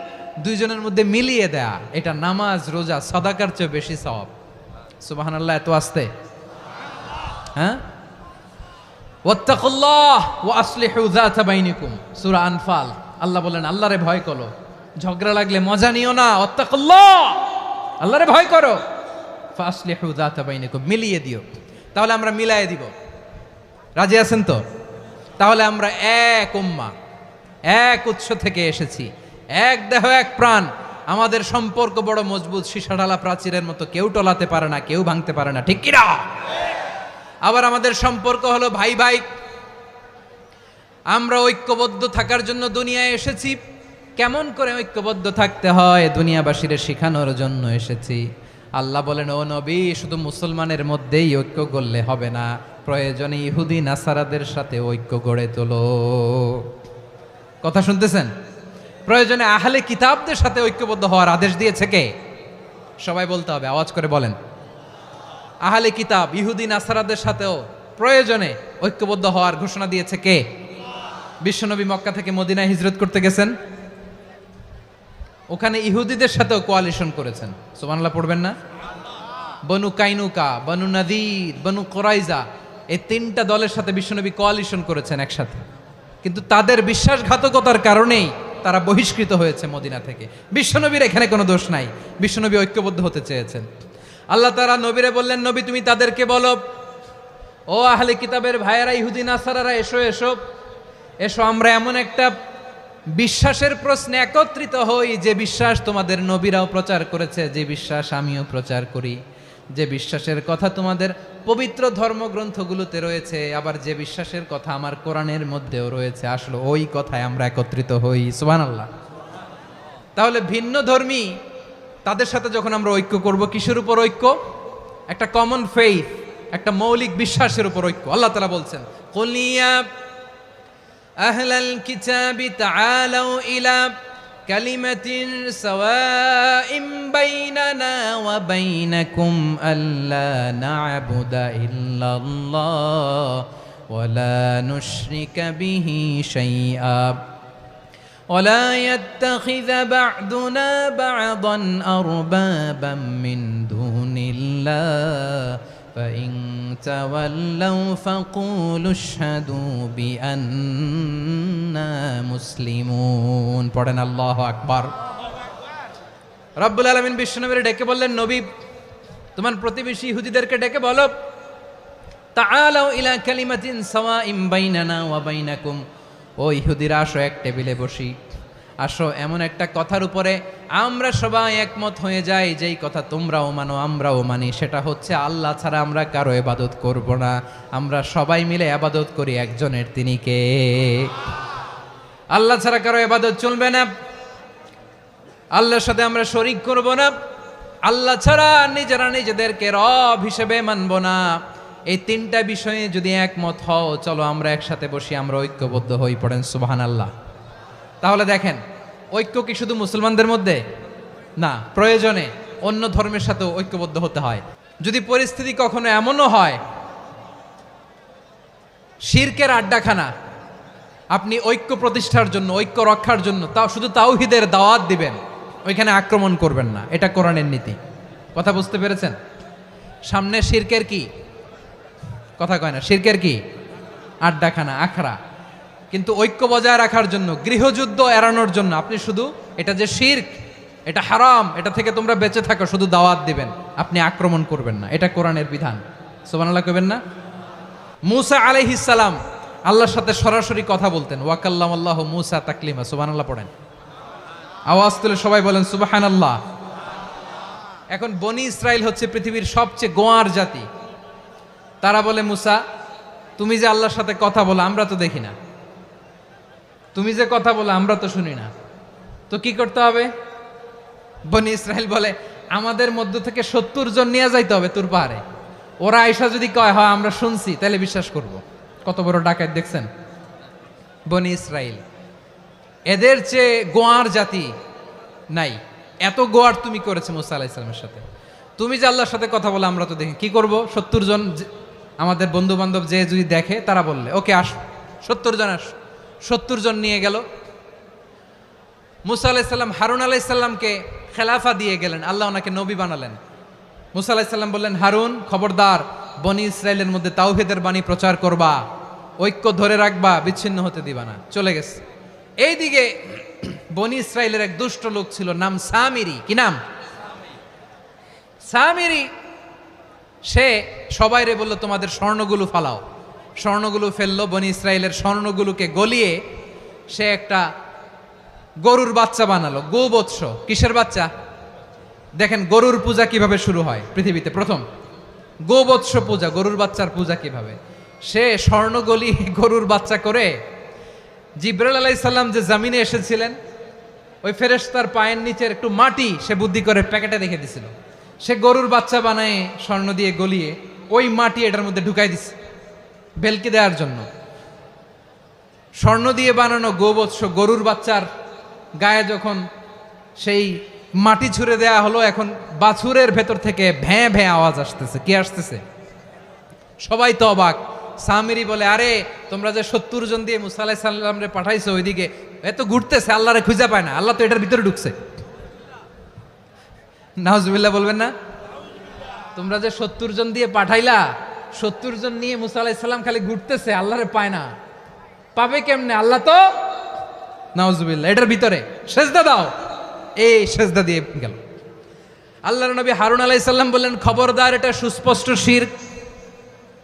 দুইজনের মধ্যে মিলিয়ে দেয়া, এটা নামাজ, রোজা, সাদাকার চেয়ে বেশি সওয়াব। সুবহানাল্লাহ, এত আস্তে? হ্যাঁ, ওয়াত্তাকুল্লাহ ওয়া আসলিহু যাতা বাইনিকুম, সূরা আনফাল। আল্লাহ বলেন, আল্লাহরে ভয় করো, ঝগড়া লাগলে মজা নিও না, ওয়াত্তাকুল্লাহ, আল্লাহরে ভয় করো, ফাসলিহু যাতা বাইনিকুম, মিলিয়ে দিও। তাহলে আমরা মিলায়ে দিব, রাজি আছেন তো? তাহলে আমরা এক উম্মাহ, এক উৎস থেকে এসেছি, এক দেহ এক প্রাণ, আমাদের সম্পর্ক বড় মজবুত, সীসাঢালা প্রাচীরের মতো, কেউ টলাতে পারে না, কেউ ভাঙতে পারে না, ঠিক কিনা? আবার আমাদের সম্পর্ক হলো ভাই ভাই, আমরা ঐক্যবদ্ধ থাকার জন্য দুনিয়ায় এসেছি। কেমন করে ঐক্যবদ্ধ থাকতে হয় দুনিয়াবাসীর শেখানোর জন্য এসেছি। আল্লাহ বলেন, ও নবী, শুধু মুসলমানের মধ্যেই ঐক্য গড়লে হবে না, প্রয়োজনে ইহুদি নাসারাদের সাথে ঐক্য গড়ে তোলো। কথা শুনতেছেন? প্রয়োজনে আহলে কিতাবদের সাথে ঐক্যবদ্ধ হওয়ার আদেশ দিয়েছে কে? সবাই বলতে হবে, আওয়াজ করে বলেন। আহলে কিতাব ইহুদি নাসারাদের সাথেও প্রয়োজনে ঐক্যবদ্ধ হওয়ার ঘোষণা দিয়েছে কে? বিশ্বনবী মক্কা থেকে মদিনায় হিজরত করতে গেছেন, ওখানে ইহুদিদের সাথেও কোয়ালিশন করেছেন। সুবহানাল্লাহ পড়বেন না? বনু কাইনুকা, বনু নাদির, বনু কুরাইজা, এই 3টা দলের সাথে বিশ্বনবী কোয়ালিশন করেছেন একসাথে। কিন্তু তাদের বিশ্বাসঘাতকতার কারণেই তারা বহিষ্কৃত হয়েছে মদিনা থেকে। বিশ্বনবীর এখানে কোনো দোষ নাই, বিশ্বনবী ঐক্যবদ্ধ হতে চেয়েছেন। আল্লাহ তাআলা নবীরে বললেন, নবী তুমি তাদেরকে বলো, ও আহলে কিতাবের ভাইয়েরা, ইহুদি নাসারারা, এসো এসো এসো, আমরা এমন একটা বিশ্বাসের প্রশ্নে একত্রিত হই যে বিশ্বাস তোমাদের নবীরাও প্রচার করেছে, যে বিশ্বাস আমিও প্রচার করি, যে বিশ্বাসের কথা তোমাদের পবিত্র ধর্মগ্রন্থগুলোতে রয়েছে, আবার যে বিশ্বাসের কথা আমার কোরআনের মধ্যেও রয়েছে। আসলে ওই কথায় আমরা একত্রিত হই। সুবহানাল্লাহ। তাহলে ভিন্ন ধর্মী তাদের সাথে যখন আমরা ঐক্য করব, কিসের উপর ঐক্য? একটা কমন ফেইথ, একটা মৌলিক বিশ্বাসের উপর ঐক্য। আল্লাহ তাআলা বলছেন, কুল ইয়া আহলাল কিতাবি তাআলাউ ইলা কালিমাতিন সাওয়াইম বাইনানা ওয়া বাইনাকুম আল্লা না'বুদা ইল্লাল্লাহ ওয়া লা নুশরিকা বিহি শাইআ ولا يتخذ بعضنا بعضا أربابا من دون الله فإن تولوا فقولوا اشهدوا بأننا مسلمون পড়েন আল্লাহু আকবার। রব্বুল আলামিন বিশ্বনবীকে ডেকে বললেন, নবী তোমার প্রতিবেশী ইহুদিদেরকে ডেকে বলো, তাআলাউ ইলা কালিমাতিন সাওয়াইম বাইনানা ওয়া বাইনাকুম, ও ইহুদিরা আসো এক টেবিলে বসি, আসো এমন একটা কথার উপরে আমরা সবাই একমত হয়ে যাই, যেই কথা তোমরাও মানো আমরাও মানি, সেটা হচ্ছে আল্লাহ ছাড়া আমরা কারো ইবাদত করব না, আমরা সবাই মিলে ইবাদত করি একজনের, তিনি কে? আল্লাহ ছাড়া কারো ইবাদত চলবে না, আল্লাহর সাথে আমরা শরীক করব না, আল্লাহ ছাড়া নিজেরা নিজেদেরকে রব হিসেবে মানব না। এই তিনটা বিষয়ে যদি একমত হও, চলো আমরা একসাথে বসি, আমরা ঐক্যবদ্ধ হই। পড়েন সুবহানাল্লাহ। তাহলে দেখেন, ঐক্য কি শুধু মুসলমানদের মধ্যে না, প্রয়োজনে অন্য ধর্মের সাথেও ঐক্যবদ্ধ হতে হয়। যদি পরিস্থিতি কখনো এমনও হয় শিরকের আড্ডাখানা, আপনি ঐক্য প্রতিষ্ঠার জন্য, ঐক্য রক্ষার জন্য তাও শুধু তাওহীদের দাওয়াত দিবেন, ওইখানে আক্রমণ করবেন না, এটা কোরআনের নীতি। কথা বুঝতে পেরেছেন? সামনে শিরকের কি কথা কয় না, শিরকের কি আড্ডাখানা, আখড়া। কিন্তু ঐক্য বজায় রাখার জন্য, গৃহযুদ্ধ এড়ানোর জন্য আপনি শুধু এটা যে শিরক, এটা হারাম, এটা থেকে তোমরা বেঁচে থাকো, শুধু দাওয়াত দিবেন, আপনি আক্রমণ করবেন না, এটা কোরআনের বিধান। সুবহানাল্লাহ কইবেন না? মূসা আলাইহিস সালাম আল্লাহর সাথে সরাসরি কথা বলতেন, ওয়া কাল্লামাল্লাহু মূসা তাকলিমা। সুবহানাল্লাহ পড়েন, আওয়াজ তুলে সবাই বলেন সুবহানাল্লাহ। এখন বনি ইসরাইল হচ্ছে পৃথিবীর সবচেয়ে গোয়ার জাতি। তারা বলে, মূসা তুমি যে আল্লাহর সাথে কথা বলো আমরা তো দেখি না, তুমি যে কথা বলো আমরা তো শুনি না, তো কি করতে হবে? বনি ইসরাইল বলে, আমাদের মধ্য থেকে 70 জন নিয়ে যাইতে হবে তুর পাহাড়ে, ওরা আয়সা যদি কয় হয় আমরা শুনছি তাহলে বিশ্বাস করব। কত বড় ডাকাত দেখছেন বনি ইসরাইল। এদের চেয়ে গোয়ার জাতি নাই, এত গোয়ার তুমি করেছে মূসা আলাইহিস সালামের সাথে। তুমি যে আল্লাহর সাথে কথা বলে আমরা তো দেখি, কি করব? 70 জন আমাদের বন্ধু বান্ধব যে যদি দেখে, তারা বললে ওকে আস, 70 জন আস। 70 জন নিয়ে গেল। মূসা আলাইহিস সালাম হারুন আলাইহিস সালামকে খেলাফা দিয়ে গেলেন, আল্লাহ ওনাকে নবী বানালেন। মূসা আলাইহিস সালাম বললেন, হারুন খবরদার, বনি ইসরাইলের মধ্যে তাওহীদের বাণী প্রচার করবা, ঐক্য ধরে রাখবা, বিচ্ছিন্ন হতে দিবা না। চলে গেছে। এইদিকে বনি ইসরাইলের এক দুষ্ট লোক ছিল, নাম সামিরি। কি নাম? সামিরি। সে সবাইরে বলল, তোমাদের স্বর্ণগুলো ফালাও। স্বর্ণগুলো ফেললো, বনি ইসরাইলের স্বর্ণগুলোকে গলিয়ে সে একটা গরুর বাচ্চা বানালো, গোবৎস। কিসের বাচ্চা? দেখেন গরুর পূজা কিভাবে শুরু হয় পৃথিবীতে, প্রথম গোবৎস পূজা, গরুর বাচ্চার পূজা কিভাবে। সে স্বর্ণ গলিয়ে গরুর বাচ্চা করে, জিবরাইল আলাইহিস সালাম যে জামিনে এসেছিলেন, ওই ফেরেশতার পায়ের নিচের একটু মাটি সে বুদ্ধি করে প্যাকেটে রেখে দিছিল। সে গরুর বাচ্চা বানায় স্বর্ণ দিয়ে গলিয়ে ওই মাটি এটার মধ্যে ঢুকাই দিছে ভেলকি দেওয়ার জন্য। স্বর্ণ দিয়ে বানানো গোবৎস গরুর বাচ্চার গায়ে যখন সেই মাটি ছুঁড়ে দেয়া হলো, এখন বাছুরের ভেতর থেকে ভ্যাঁ ভ্যাঁ আওয়াজ আসতেছে। কি আসতেছে? সবাই তো অবাক। সামিরি বলে, আরে তোমরা যে 70 জন দিয়ে মূসা আলাইহিস সালামরে পাঠাইছো ওইদিকে, এত ঘুরতেছে, আল্লাহরে খুঁজে পায় না, আল্লাহ তো এটার ভিতরে ঢুকছে। নাউজুবিল্লাহ বলবেন না? তোমরা যে 70 জন দিয়ে পাঠাইলা, 70 জন নিয়ে মূসা আলাইহিস সালাম খালি ঘুরতেছে, আল্লাহরে পায় না। পাবে কেমনে? আল্লাহ তো, নাউজুবিল্লাহ, এটার ভিতরে সেজদা দাও। এই সেজদা দিয়ে গেল। আল্লাহর নবী হারুন আলাইহিস সালাম বললেন, খবরদার, এটা সুস্পষ্ট শিরক।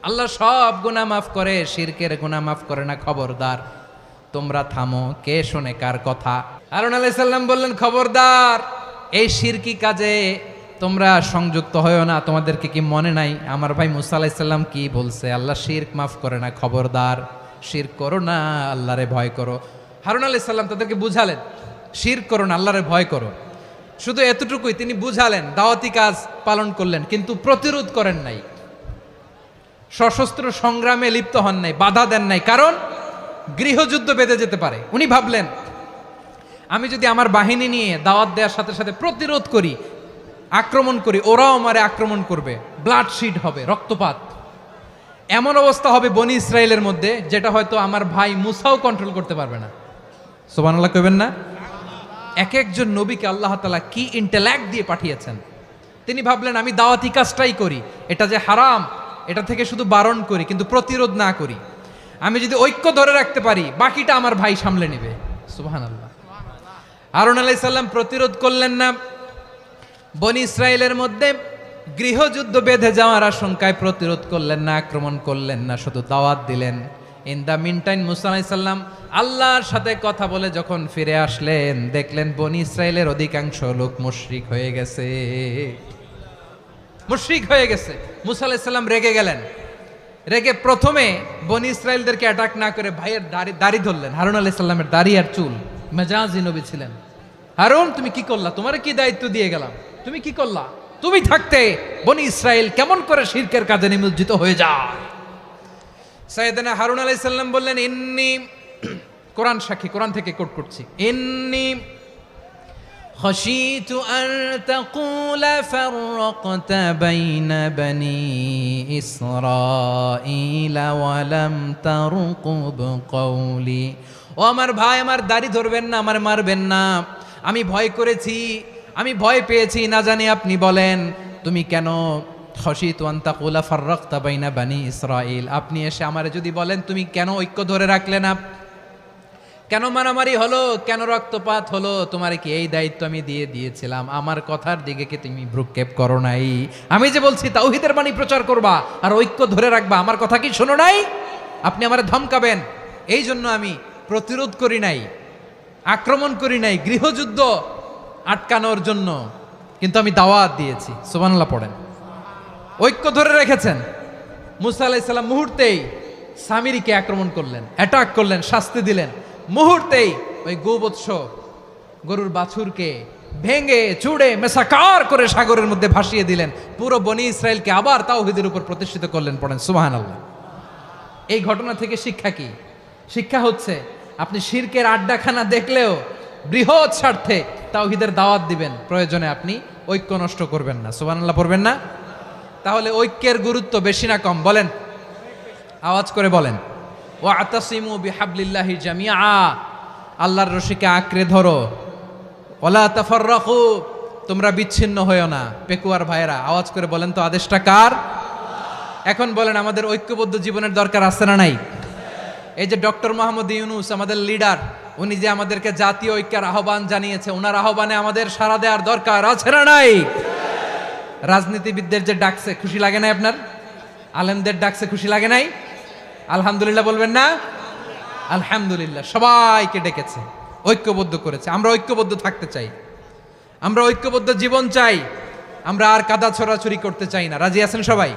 আল্লাহ সব গুনাহ মাফ করে, শিরকের গুনাহ মাফ করে না। খবরদার, তোমরা থামো। কে শোনে কার কথা? হারুন আলাইহিস সালাম বললেন, খবরদার, এই শিরকি কাজে তোমরা সংযুক্ত হয়ো না। তোমাদেরকে কি মনে নাই আমার ভাই মুসা আলাইহিস সালাম কি বলছে? আল্লাহ শিরক মাফ করে না। খবরদার, শিরক করো না, আল্লাহরে ভয় করো। হারুন আলাইহিস সালাম তাদেরকে বুঝালেন, শিরক করো না, আল্লাহরে ভয় করো। শুধু এতটুকুই তিনি বুঝালেন, দাওয়াতি কাজ পালন করলেন, কিন্তু প্রতিরোধ করেন নাই, সশস্ত্র সংগ্রামে লিপ্ত হন নাই, বাধা দেন নাই। কারণ গৃহযুদ্ধ বেঁধে যেতে পারে। উনি ভাবলেন, আমি যদি আমার বাহিনী নিয়ে দাওয়াত দেওয়ার সাথে সাথে প্রতিরোধ করি, আক্রমণ করি, ওরাও আমারে আক্রমণ করবে, ব্লাডশিড হবে, রক্তপাত। এমন অবস্থা হবে বনি ইসরায়েলের মধ্যে, যেটা হয়তো আমার ভাই মুসাও কন্ট্রোল করতে পারবে না। সুবহানাল্লাহ কইবেন না? এক একজন নবীকে আল্লাহ তাআলা কি ইন্টেলেক্ট দিয়ে পাঠিয়েছেন। তিনি ভাবলেন, আমি দাওয়াতি কাজটাই করি, এটা যে হারাম এটা থেকে শুধু বারণ করি, কিন্তু প্রতিরোধ না করি। আমি যদি ঐক্য ধরে রাখতে পারি, বাকিটা আমার ভাই সামলে নেবে। সুবহানাল্লাহ। হারুন আলাইহিস সালাম প্রতিরোধ করলেন না। বনি ইসরায়েলের মধ্যে গৃহযুদ্ধ বেঁধে যাওয়ার আশঙ্কায় প্রতিরোধ করলেন না, আক্রমণ করলেন না, শুধু দাওয়াত দিলেন। ইন দ্য মিন টাইম মুসা আলাইহিস সালাম আল্লাহর সাথে কথা বলে যখন ফিরে আসলেন, দেখলেন বনি ইসরায়েলের অধিকাংশ লোক মুশরিক হয়ে গেছে। মুশরিক হয়ে গেছে। মুসা আলাইহিস সালাম রেগে গেলেন। রেগে প্রথমে বনি ইসরায়েলদেরকে অ্যাটাক না করে ভাইয়ের দাড়ি ধরলেন। হারুন আলাইহিস সালামের দাড়ি আর চুল। মেজাজি নবী ছিলেন। হারুন, তুমি কি করলা? তোমারে কি দায়িত্ব দিয়ে গেলাম, তুমি কি করলা? তুমি থাকতে বনি ইসরায়েল কেমন করে শিরকের কাজে নিমজ্জিত হয়ে যায়? সাইয়েদনা হারুন আলাইহিস সালাম বললেন, ইন্নী, কোরআন সাক্ষী, কোরআন থেকে কোট করছি, ইন্নী خشيت أن تقول فرقت بين بني إسرائيل ولم ترقب قولي। ও আমার ভাই, আমার দাড়ি ধরবেন না, আমার মারবেন না। আমি ভয় করেছি, আমি ভয় পেয়েছি, না জানি আপনি বলেন তুমি কেন খশিতু আন তাকুলা ফাররাকতা বাইনা বানি ইসরাইল। আপনি এসে আমারে যদি বলেন তুমি কেন ঐক্য ধরে রাখলে না, কেন মারামারি হলো, কেন রক্তপাত হলো, তোমার কি এই দায়িত্ব আমি দিয়ে দিয়েছিলাম? আমার কথার দিকে কি তুমি ভ্রুক্ষেপ করো নাই? আমি যে বলছি তাওহীদের বাণী প্রচার করবা আর ঐক্য ধরে রাখবা, আমার কথা কি শোনো নাই? আপনি আমারে ধমকাবেন, এই জন্য আমি প্রতিরোধ করি নাই, আক্রমণ করি নাই, গৃহযুদ্ধ আটকানোর জন্য, কিন্তু আমি দাওয়াত দিয়েছি। সুবহানাল্লাহ পড়েন। ঐক্য ধরে রেখেছেন। মুসা আলাইহিস সালাম মুহূর্তেই সামিরীকে আক্রমণ করলেন, অ্যাটাক করলেন, শাস্তি দিলেন। মুহূর্তেই ওই গোবৎস গরুর বাছুরকে ভেঙে চুড়ে মেসাকার করে সাগরের মধ্যে ভাসিয়ে দিলেন। পুরো বনি ইসরায়েলকে আবার তাওহীদের উপর প্রতিষ্ঠিত করলেন। পড়েন সুবহানাল্লাহ। এই ঘটনা থেকে শিক্ষা কি? শিক্ষা হচ্ছে, আপনি শিরকের আড্ডাখানা দেখলেও বৃহৎ স্বার্থে তাওহীদের দাওয়াত দিবেন, প্রয়োজনে আপনি ঐক্য নষ্ট করবেন না। সুবহানাল্লাহ পড়বেন না? তাহলে ঐক্যের গুরুত্ব বেশি না কম? বলেন, আওয়াজ করে বলেন। ওয়াতাসিমু বিহাবলিল্লাহি জামিআ, আল্লাহর রশিকে আঁকড়ে ধরো। ওয়ালা তাফাররাকু, তোমরা বিচ্ছিন্ন হয়ো না। পেকুয়ার ভাইয়েরা আওয়াজ করে বলেন তো, আদেশটা কার? এখন বলেন, আমাদের ঐক্যবদ্ধ জীবনের দরকার আছে না নাই? এই যে ডক্টর মোহাম্মদ ইউনূস আমাদের লিডার, উনি যে আমাদেরকে জাতীয় ঐক্যের আহ্বান জানিয়েছে, ওনার আহ্বানে আমাদের সাড়া দেওয়ার দরকার আছে না নাই? রাজনীতিবিদদের যে ডাকছে, খুশি লাগে নাই আপনার? আলেমদের ডাকছে, খুশি লাগে নাই? আলহামদুলিল্লাহ বলবেন না? আলহামদুলিল্লাহ। সবাইকে ডেকেছে, ঐক্যবদ্ধ করেছে। আমরা ঐক্যবদ্ধ থাকতে চাই, আমরা ঐক্যবদ্ধ জীবন চাই, আমরা আর কাদা ছড়াছড়ি করতে চাই না। রাজি আছেন সবাই?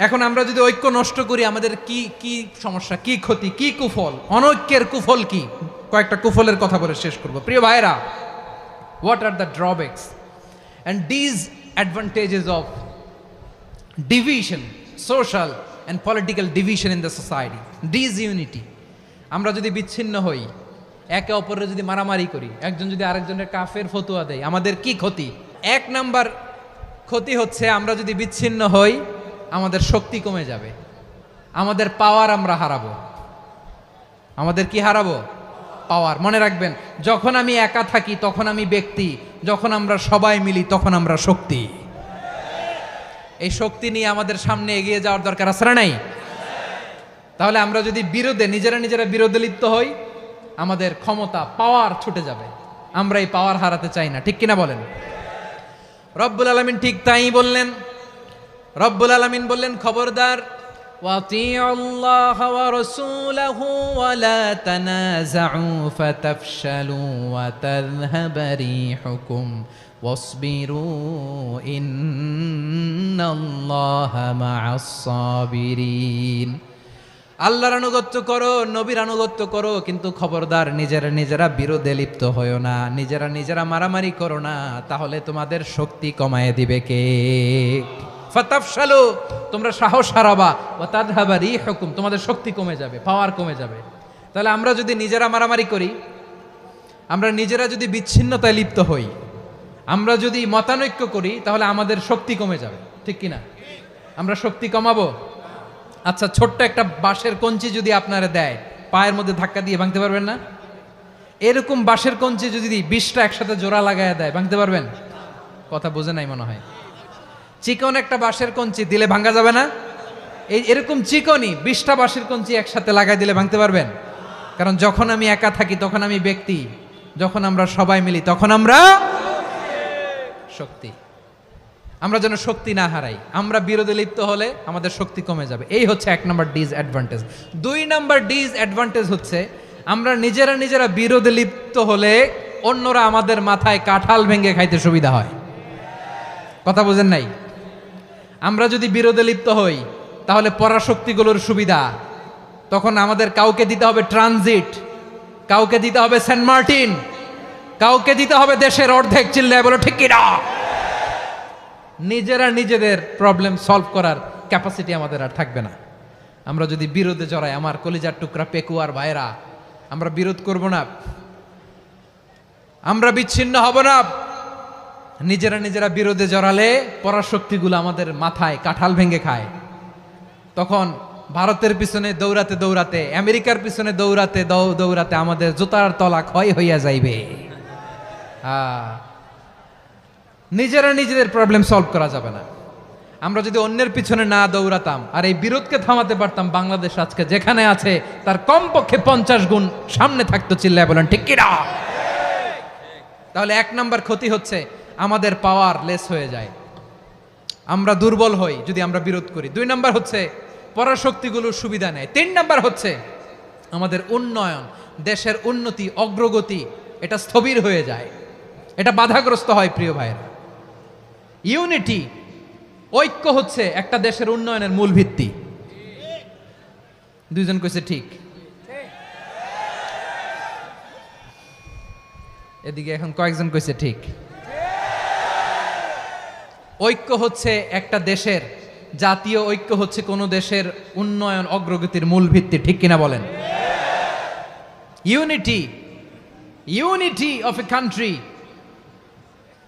এখন আমরা যদি ঐক্য নষ্ট করি, আমাদের কি কি সমস্যা, কি ক্ষতি, কি কুফল? অনৈক্যের কুফল কি? কয়েকটা কুফলের কথা বলে শেষ করব। প্রিয় ভাইরা, what are the drawbacks and disadvantages of division, social and political division in the society, disunity? আমরা যদি বিচ্ছিন্ন হই, একে অপরের যদি মারামারি করি, একজন যদি আরেকজনের কাফের ফতোয়া দেয়, আমাদের কি ক্ষতি? এক নাম্বার ক্ষতি হচ্ছে, আমরা যদি বিচ্ছিন্ন হই, আমাদের শক্তি কমে যাবে, আমাদের পাওয়ার আমরা হারাবো। আমাদের কি হারাবো? পাওয়ার। মনে রাখবেন, যখন আমি একা থাকি তখন আমি ব্যক্তি, যখন আমরা সবাই মিলি তখন আমরা শক্তি। এই শক্তি নিয়ে আমাদের সামনে এগিয়ে যাওয়ার দরকার আছে না নাই? তাহলে আমরা যদি নিজেরা বিরোধে লিপ্ত হই, আমাদের ক্ষমতা, পাওয়ার ছুটে যাবে। আমরা এই পাওয়ার হারাতে চাই না, ঠিক কিনা বলেন? রব্বুল আলামিন ঠিক তাই বললেন। রব্বুল আলামিন বললেন, খবরদার وأطيعوا الله ورسوله ولا تنازعوا فتفشلوا وتذهب ريحكم واصبروا إن الله مع الصابرين আল্লাহর আনুগত্য করো, নবীর আনুগত্য করো, কিন্তু খবরদার নিজেরা বিরোধে লিপ্ত হয়ো না, নিজেরা মারামারি করো না, তাহলে তোমাদের শক্তি কমায় দিবে কে? ফাতাফশালু, তোমরা সাহস হারাবা, ওয়া তাযহাবা রিহুকুম, তোমাদের শক্তি কমে যাবে, পাওয়ার কমে যাবে। তাহলে আমরা যদি নিজেরা মারামারি করি, আমরা নিজেরা যদি বিচ্ছিন্নতায় লিপ্ত হই, আমরা যদি মতানৈক্য করি, তাহলে আমাদের শক্তি কমে যাবে, ঠিক কিনা? আমরা শক্তি কমাবো? আচ্ছা, ছোট্ট একটা বাঁশের কঞ্চি যদি আপনারা দেয়, পায়ের মধ্যে ধাক্কা দিয়ে ভাঙতে পারবেন না? এরকম বাঁশের কঞ্চি যদি 20টা একসাথে জোড়া লাগায় দেয়, ভাঙতে পারবেন? কথা বোঝে নাই মনে হয়। চিকন একটা বাঁশের কঞ্চি দিলে ভাঙা যাবে না? এরকম চিকনই 20টা বাঁশের কঞ্চি একসাথে লাগাই দিলে ভাঙতে পারবেন? কারণ যখন আমি একা থাকি তখন আমি ব্যক্তি, যখন আমরা সবাই মিলি তখন আমরা শক্তি। আমরা যেন শক্তি না হারাই। আমরা বিরোধে লিপ্ত হলে আমাদের শক্তি কমে যাবে। এই হচ্ছে 1 নম্বর ডিসঅ্যাডভান্টেজ। 2 নম্বর ডিসঅ্যাডভান্টেজ হচ্ছে আমরা নিজেরা বিরোধে লিপ্ত হলে অন্যরা আমাদের মাথায় কাঁঠাল ভেঙে খাইতে সুবিধা হয়। কথা বোঝেন নাই? আমরা যদি বিরোধে লিপ্ত হই তাহলে পরাশক্তিগুলোর সুবিধা, তখন আমাদের কাউকে দিতে হবে ট্রানজিট, কাউকে দিতে হবে সেন্ট মার্টিন, কাউকে দিতে হবে দেশের অর্ধেক। চিল্লায় বলো ঠিক কিনা? নিজেদের প্রবলেম সলভ করার ক্যাপাসিটি আমাদের আর থাকবে না। আমরা যদি বিরোধে জড়াই, আমার কলিজার টুকরা পেকুয়ার ভাইরা, আমরা বিরোধ করব না, আমরা বিচ্ছিন্ন হব না। নিজেরা বিরোধে জড়ালে পরাশক্তিগুলো আমাদের মাথায় কাঁঠাল ভেঙে খায়। তখন ভারতের পিছনে দৌড়াতে, আমেরিকার পিছনে দৌড়াতে আমাদের জুতার তলা ক্ষয় হইয়া যাইবে। নিজেদের প্রবলেম সলভ করা যাবে না। আমরা যদি অন্যের পিছনে না দৌড়াতাম আর এই বিরোধকে থামাতে পারতাম, বাংলাদেশ আজকে যেখানে আছে তার কমপক্ষে 50 গুণ সামনে থাকতো। চিল্লায় বলেন ঠিক কিনা? তাহলে 1 নম্বর ক্ষতি হচ্ছে আমাদের পাওয়ার লেস হয়ে যায়, আমরা দুর্বল হই যদি আমরা বিরোধ করি। 2 নম্বর হচ্ছে পরাশক্তিগুলোর সুবিধা নেয়। 3 নম্বর হচ্ছে আমাদের উন্নয়ন, দেশের উন্নতি, অগ্রগতি, এটা স্থবির হয়ে যায়, এটা বাধাগ্রস্ত হয়। প্রিয় ভাইয়েরা, ইউনিটি, ঐক্য হচ্ছে একটা দেশের উন্নয়নের মূল ভিত্তি। 2 জন কইছে ঠিক। এদিকে এখন কয়েকজন কইছে ঠিক। ঐক্য হচ্ছে একটা দেশের, জাতীয় ঐক্য হচ্ছে কোন দেশের উন্নয়ন অগ্রগতির মূল ভিত্তি, ঠিক কিনা বলেন? ইউনিটি অফ এ কান্ট্রি,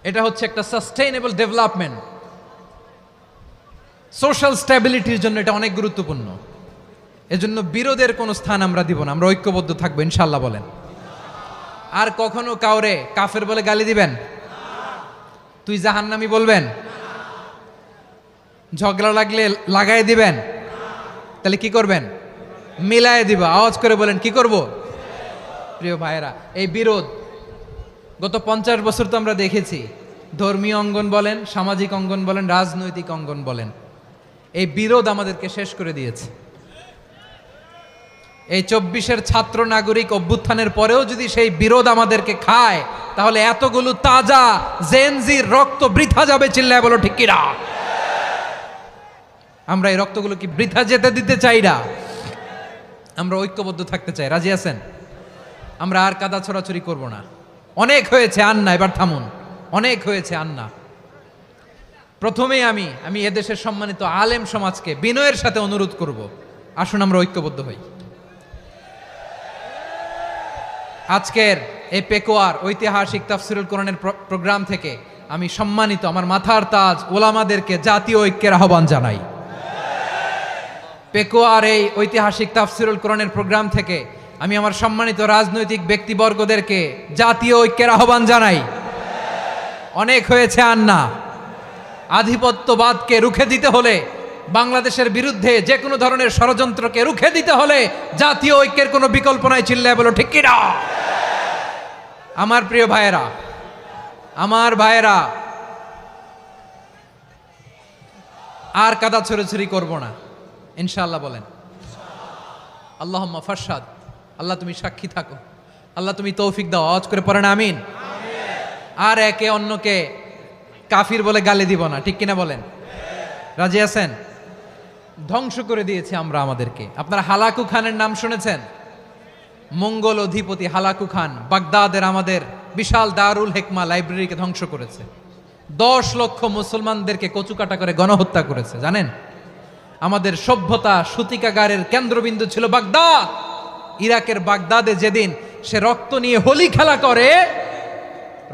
এটা হচ্ছে একটা সাস্টেইনেবল ডেভেলপমেন্ট, সোশ্যাল স্ট্যাবিলিটির জন্য এটা অনেক গুরুত্বপূর্ণ। এজন্য বিরোধের কোনো স্থান আমরা দিব না, আমরা ঐক্যবদ্ধ থাকবো ইনশাআল্লাহ বলেন। আর কখনো কাউরে কাফের বলে গালি দিবেন? তুই জাহান্নামী বলবেন? ঝগড়া লাগলে লাগাই দিবেন? তাহলে কি করবেন? মিলায় দিবা। আওয়াজ করে বলেন কি করব? প্রিয় ভাইয়েরা, এই বিরোধ গত 50 বছর তো আমরা দেখেছি, ধর্মীয় অঙ্গন বলেন, সামাজিক অঙ্গন বলেন, রাজনৈতিক অঙ্গন বলেন, এই বিরোধ আমাদেরকে শেষ করে দিয়েছে। এই 24-এর ছাত্র নাগরিক অভ্যুত্থানের পরেও যদি সেই বিরোধ আমাদেরকে খায়, তাহলে এতগুলো তাজা জেনজির রক্ত বৃথা যাবে। চিল্লায় বলো ঠিক কিনা? আমরা এই রক্তগুলো কি বৃথা যেতে দিতে চাই না? আমরা ঐক্যবদ্ধ থাকতে চাই। রাজি আছেন? আমরা আর কাদা ছড়াছড়ি করব না। অনেক হয়েছে, আন্না, এবার থামুন। অনেক হয়েছে, আন্না। প্রথমেই আমি এদেশের সম্মানিত আলেম সমাজকে বিনয়ের সাথে অনুরোধ করব, আসুন আমরা ঐক্যবদ্ধ হই। আজকের এই পেকুয়ার ঐতিহাসিক তাফসিরুল কোরআনের প্রোগ্রাম থেকে আমি সম্মানিত আমার মাথার তাজ ওলামাদেরকে জাতীয় ঐক্যের আহ্বান জানাই। পেকুয়ার এই ঐতিহাসিক তাফসিরুল কোরআনের প্রোগ্রাম থেকে আমি আমার সম্মানিত রাজনৈতিক ব্যক্তিবর্গদেরকে জাতীয় ঐক্যের আহ্বান জানাই। অনেক হয়েছে, আন্না। আধিপত্যবাদকে রুখে দিতে হলে, বাংলাদেশের বিরুদ্ধে যে কোনো ধরনের ষড়যন্ত্রকে রুখে দিতে হলে জাতীয় ঐক্যের কোনো বিকল্প নাই। চিল্লায় বলো ঠিক কিনা? আমার প্রিয় ভাইয়েরা, আর কাদা ছড়াছড়ি করব না ইনশাআল্লাহ বলেন। আল্লাহুম্মা ফারশাদ, আল্লাহ তুমি সাক্ষী থাকো, আল্লাহ তুমি তৌফিক দাও। আওয়াজ করে পড়েন আমিন। আর একে অন্যকে কাফির বলে গালি দিব না, ঠিক কিনা বলেন? রাজি আছেন? ধ্বংস করে দিয়েছে আমরা আমাদেরকে। আপনারা হালাকু খানের নাম শুনেছেন? মঙ্গল অধিপতি হালাকু খান বাগদাদের আমাদের বিশাল দারুল হেকমা লাইব্রেরিকে ধ্বংস করেছে। 10 লক্ষ মুসলমানদেরকে কচুকাটা করে গণহত্যা করেছে। জানেন, আমাদের সভ্যতা সূতিকাগারের কেন্দ্রবিন্দু ছিল বাগদাদ। ইরাকের বাগদাদে যেদিন সে রক্ত নিয়ে হোলি খেলা করে,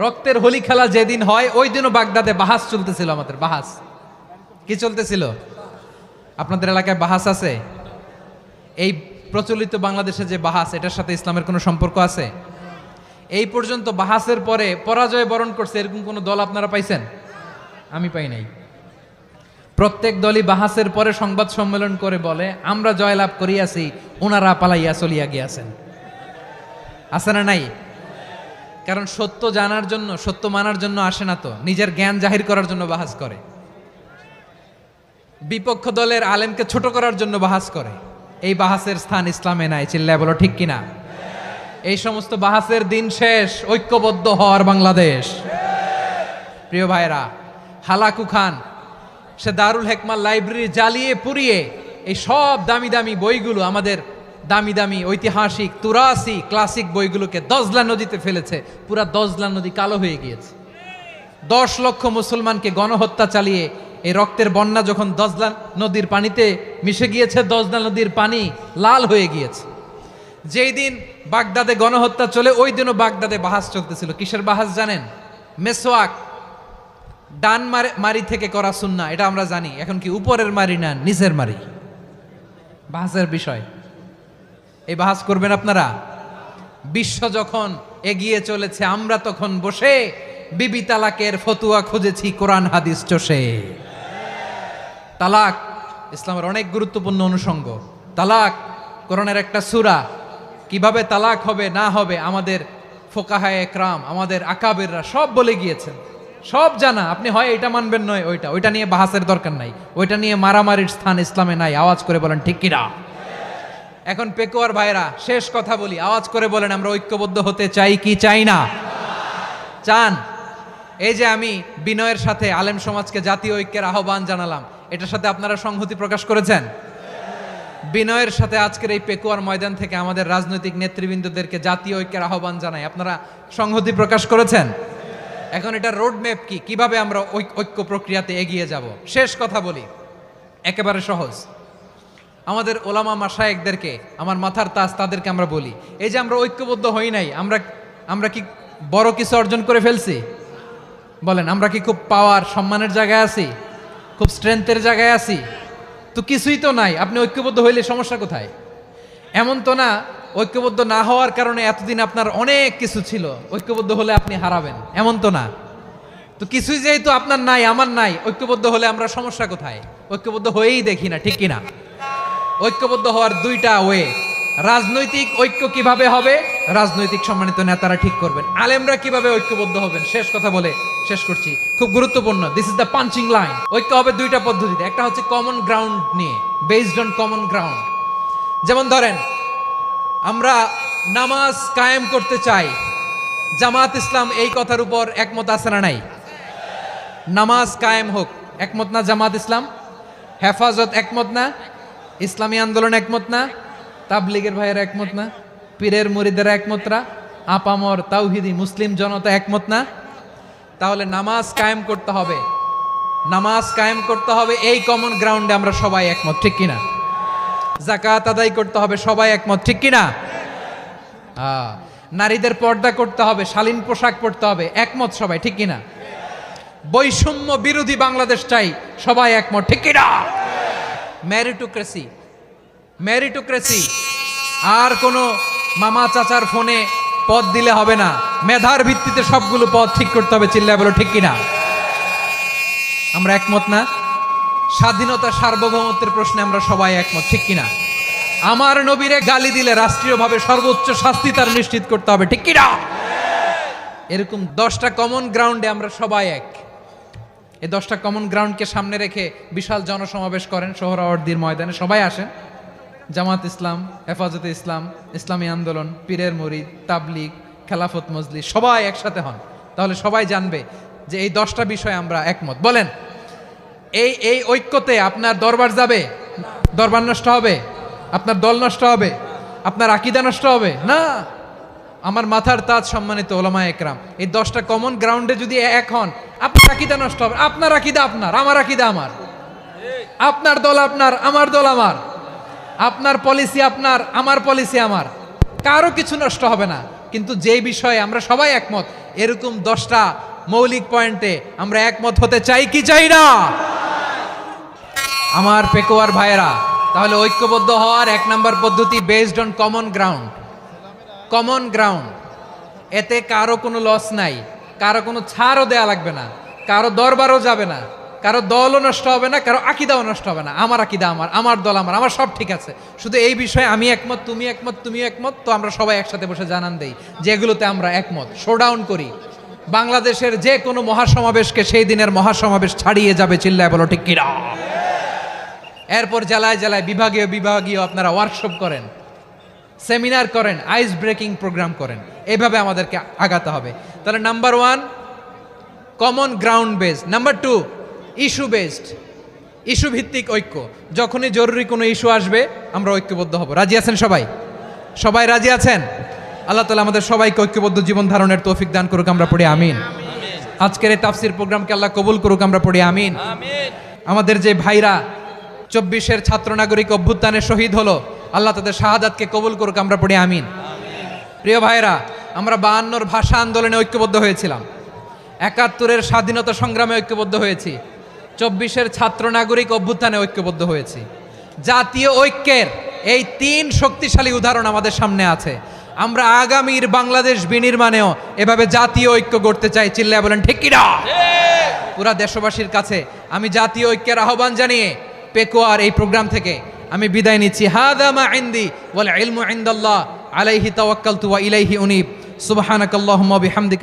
রক্তের হোলি খেলা যেদিন হয়, ওই দিনও বাগদাদে বাহাস চলতেছিল। আমাদের বাহাস কি চলতেছিল? আপনাদের এলাকায় বাহাস আছে? এই প্রচলিত বাংলাদেশে যে বাহাস, এটার সাথে ইসলামের কোনো সম্পর্ক আছে? এই পর্যন্ত বাহাসের পরে পরাজয় বরণ করছে এরকম কোন দল আপনারা পাইছেন? আমি পাই নাই। প্রত্যেক দলই বাহাসের পরে সংবাদ সম্মেলন করে বলে আমরা জয়লাভ করিয়াছি, ওনারা পালাইয়া চলিয়া গিয়াছেন। আছে না নাই? কারণ সত্য জানার জন্য, সত্য মানার জন্য আসে না তো, নিজের জ্ঞান জাহির করার জন্য বাহাস করে। বিপক্ষ দলের আলেমকে ছোট করার জন্য বাহাস করে। এই বাহাসের স্থান ইসলামে নাই। চিল্লায় বলো ঠিক কিনা? এই সমস্ত বাহাসের দিন শেষ, ঐক্যবদ্ধ হওয়ার বাংলাদেশ। প্রিয় ভাইরা, হালাকু খান সে দারুল হেকমা লাইব্রেরি জ্বালিয়ে পুড়িয়ে এই সব দামি দামি বইগুলো, আমাদের দামি দামি ঐতিহাসিক তুরাসি ক্লাসিক বইগুলোকে দজলা নদীতে ফেলেছে। পুরা দজলা নদী কালো হয়ে গিয়েছে। 10 লক্ষ মুসলমানকে গণহত্যা চালিয়ে এই রক্তের বন্যা যখন দজলা নদীর পানিতে মিশে গিয়েছে, দজলা নদীর পানি লাল হয়ে গিয়েছে। যেই দিন বাগদাদে গণহত্যা চলে, ওই দিনও বাগদাদে বাহাস চলতেছিল। কিসের বাহাস জানেন? মেসওয়াক, ডান মারি থেকে করা সুন্নাহ, এটা আমরা জানি। এখন কি উপরের মারি না নিচের মারি? বাহাসের বিষয়। এই বাহাস করবেন আপনারা? বিশ্ব যখন এগিয়ে চলেছে, আমরা তখন বসে বিবি তালাকের ফতুয়া খুঁজেছি কোরআন হাদিস চষে। তালাক ইসলামের অনেক গুরুত্বপূর্ণ অনুষঙ্গ। তালাক কোরআনের একটা সূরা। কিভাবে তালাক হবে না হবে আমাদের ফোকাহায়ে একরাম, আমাদের আকাবেররা সব বলে গিয়েছেন, সব জানা। আপনি হয় এটা মানবেন, নয় ওইটা। ওইটা নিয়ে বাহাসের দরকার নাই, ওইটা নিয়ে মারামারির স্থান ইসলামে নাই। আওয়াজ করে বলেন ঠিক কিনা? এখন পেকুয়ার ভাইরা, শেষ কথা বলি, আওয়াজ করে বলেন আমরা ঐক্যবদ্ধ হতে চাই কি চাই না? চান? এই যে আমি বিনয়ের সাথে আলেম সমাজকে জাতীয় ঐক্যের আহ্বান জানালাম, এটার সাথে আপনারা সংহতি প্রকাশ করেছেন? বিনয়ের সাথে আজকের এই পেকুয়ার ময়দান থেকে আমাদের রাজনৈতিক নেতৃবৃন্দদেরকে জাতীয় ঐক্যের আহ্বান জানাই, আপনারা সংহতি প্রকাশ করেছেন? এখন এটা রোড ম্যাপ কি, কিভাবে আমরা ঐক্য প্রক্রিয়াতে এগিয়ে যাব? শেষ কথা বলি, একেবারে সহজ। আমাদের ওলামা মাশায়েখদেরকে, আমার মাথার তাজ, তাদেরকে আমরা বলি, এই যে আমরা ঐক্যবদ্ধ হই নাই, আমরা কি বড় কিছু অর্জন করে ফেলছি? বলেন, আমরা কি খুব পাওয়ার সম্মানের জায়গায় আছি? খুব স্ট্রেংথের জায়গায় আছি? তো কিছুই তো নাই। আপনি ঐক্যবদ্ধ হইলে সমস্যা কোথায়? এমন তো না ঐক্যবদ্ধ না হওয়ার কারণে এতদিন আপনার অনেক কিছু ছিল, ঐক্যবদ্ধ হলে আপনি হারাবেন, এমন তো না। তো কিছুই যেহেতু আপনার নাই, আমার নাই, ঐক্যবদ্ধ হলে আমরা সমস্যা কোথায়? ঐক্যবদ্ধ হয়েই দেখি না, ঠিক কিনা? ঐক্যবদ্ধ হওয়ার দুইটা ওয়ে। রাজনৈতিক ঐক্য কিভাবে হবে? রাজনৈতিক সম্মানিত নেতারা ঠিক করবেন। আলেমরা কিভাবে ঐক্যবদ্ধ হবেন? শেষ কথা বলে শেষ করছি, খুব গুরুত্বপূর্ণ। This is the punching line. ঐক্য হবে দুইটা পদ্ধতিতে। একটা হচ্ছে কমন গ্রাউন্ড নিয়ে, বেসড অন কমন গ্রাউন্ড। যেমন ধরেন, আমরা নামাজ কায়েম করতে চাই, জামাত ইসলাম এই কথার উপর একমত আছে না নাই? নামাজ কায়েম হোক, একমত না জামাত ইসলাম? হেফাজত একমত না? ইসলামী আন্দোলন একমত না? তাবলিগের ভাইয়েরা একমত না? পীরের মুরিদেরা একমত না? আপামর তাওহিদি মুসলিম জনতা একমত না? তাহলে নামাজ কায়েম করতে হবে, নামাজ কায়েম করতে হবে এই কমন গ্রাউন্ডে আমরা সবাই একমত, ঠিক কিনা? যাকাত আদায় করতে হবে, সবাই একমত, ঠিক কিনা? নারীদের পর্দা করতে হবে, শালীন পোশাক পরতে হবে, একমত সবাই, ঠিক কিনা? বৈষম্য বিরোধী বাংলাদেশ চাই, সবাই একমত, ঠিক কিনা? মেরিটোক্রেসি, মেরিটোক্রেসি, আর কোনো মামা চাচার ফোনে পদ দিলে হবে না, মেধার ভিত্তিতে সবগুলো পদ ঠিক করতে হবে। চিল্লায় বলো ঠিক কিনা? আমরা একমত না? স্বাধীনতা সার্বভৌমত্বের প্রশ্নে আমরা সবাই একমত, ঠিক কিনা? আমার নবীরে গালি দিলে রাষ্ট্রীয়ভাবে সর্বোচ্চ শাস্তি তার নিশ্চিত করতে হবে, ঠিক কিনা? এরকম 10টা কমন গ্রাউন্ডে আমরা সবাই এক। এই 10টা কমন গ্রাউন্ডকে সামনে রেখে বিশাল জনসমাবেশ করেন সোহরাওয়ার্দীর ময়দানে, সবাই আসেন। জামাত ইসলাম, হেফাজতে ইসলাম, ইসলামী আন্দোলন, পীরের মুরিদ, তাবলিগ, খেলাফত মজলিস সবাই একসাথে হন, তাহলে সবাই জানবে যে এই 10টা বিষয়ে আমরা একমত। বলেন, এই ঐক্যতে আপনার দরবার যাবে? দরবার নষ্ট হবে? আপনার দল নষ্ট হবে? আপনার আকীদা নষ্ট হবে? না। আমার মাথার তাজ সম্মানিত ওলামায়ে একরাম, এই 10টা কমন গ্রাউন্ডে যদি এক হন, আপনার আকীদা নষ্ট হবে? আপনার আকীদা আপনার, আমার আকীদা আমার, আপনার দল আপনার, আমার দল আমার, আপনার পলিসি আপনার, আমার পলিসি আমার, কারো কিছু নষ্ট হবে না। কিন্তু যে বিষয়ে আমরা সবাই একমত, এরকম 10টা মৌলিক পয়েন্টে আমরা একমত হতে চাই কি চাই না? আমার পেকুয়ার ভাইয়েরা, তাহলে ঐক্যবদ্ধ হওয়ার 1 নম্বর পদ্ধতি based on common ground. Common ground, এতে কারো কোনো লস নাই, কারো কোনো ছাড়ও দেয়া লাগবে না, কারো দরবারও যাবে না, কারো দলও নষ্ট হবে না, কারো আকীদাও নষ্ট হবে না। আমার আকীদা আমার, আমার দল আমার, আমার সব ঠিক আছে। শুধু এই বিষয়ে আমি একমত, তুমি একমত, তুমিও একমত, তো আমরা সবাই একসাথে বসে জানান দেই যে এগুলোতে আমরা একমত। শোডাউন করি। বাংলাদেশের যে কোনো মহাসমাবেশকে সেই দিনের মহাসমাবেশ ছাড়িয়ে যাবে, চিল্লায় বলো ঠিক কিনা? এরপর জেলায় জেলায় বিভাগীয় আপনারা ওয়ার্কশপ করেন, সেমিনার করেন, আইস ব্রেকিং প্রোগ্রাম করেন। এইভাবে আমাদেরকে আগাতে হবে। তাহলে number 1 common ground based. Number 2 issue based, issue ভিত্তিক ঐক্য। যখনই জরুরি কোনো ইস্যু আসবে আমরা ঐক্যবদ্ধ হব। রাজি আছেন সবাই? সবাই রাজি আছেন? আল্লাহ তাআলা আমাদের সবাইকে ঐক্যবদ্ধ জীবন ধারণের তৌফিক দান করুক, আমরা পড়ি আমিন। আজকের এই তাফসীর প্রোগ্রামকে আল্লাহ কবুল করুক, আমরা পড়ি আমিন। আমাদের যে ভাইরা 24-এর ছাত্র নাগরিক অভ্যুত্থানে শহীদ হলো, আল্লাহ তাদের শাহাদাতকে কবুল করুক, আমরা পড়ি আমিন। প্রিয় ভাইরা, আমরা 52-র ভাষা আন্দোলনে ঐক্যবদ্ধ হয়েছিলাম, 71-এর স্বাধীনতা সংগ্রামে ঐক্যবদ্ধ হয়েছি, 24-এর ছাত্র নাগরিক অভ্যুত্থানে ঐক্যবদ্ধ হয়েছি। জাতীয় ঐক্যের এই 3 শক্তিশালী উদাহরণ আমাদের সামনে আছে। আমরা আগামীর বাংলাদেশ বিনির্মাণেও এভাবে জাতীয় ঐক্য গড়তে চাই, চিল্লায় বলেন ঠিক কিনা? পুরা দেশবাসীর কাছে আমি জাতীয় ঐক্যের আহ্বান জানিয়ে পেকুয়ার এই প্রোগ্রাম থেকে আমি বিদায় নিচ্ছি। হাদা মা ইনদি ওয়াল ইলমু ইনদাল্লাহ আলাইহি তাওয়াক্কালতু ওয়া ইলাইহি উনীব। সুবহানাকাল্লাহুম্মা বিহামদিকা।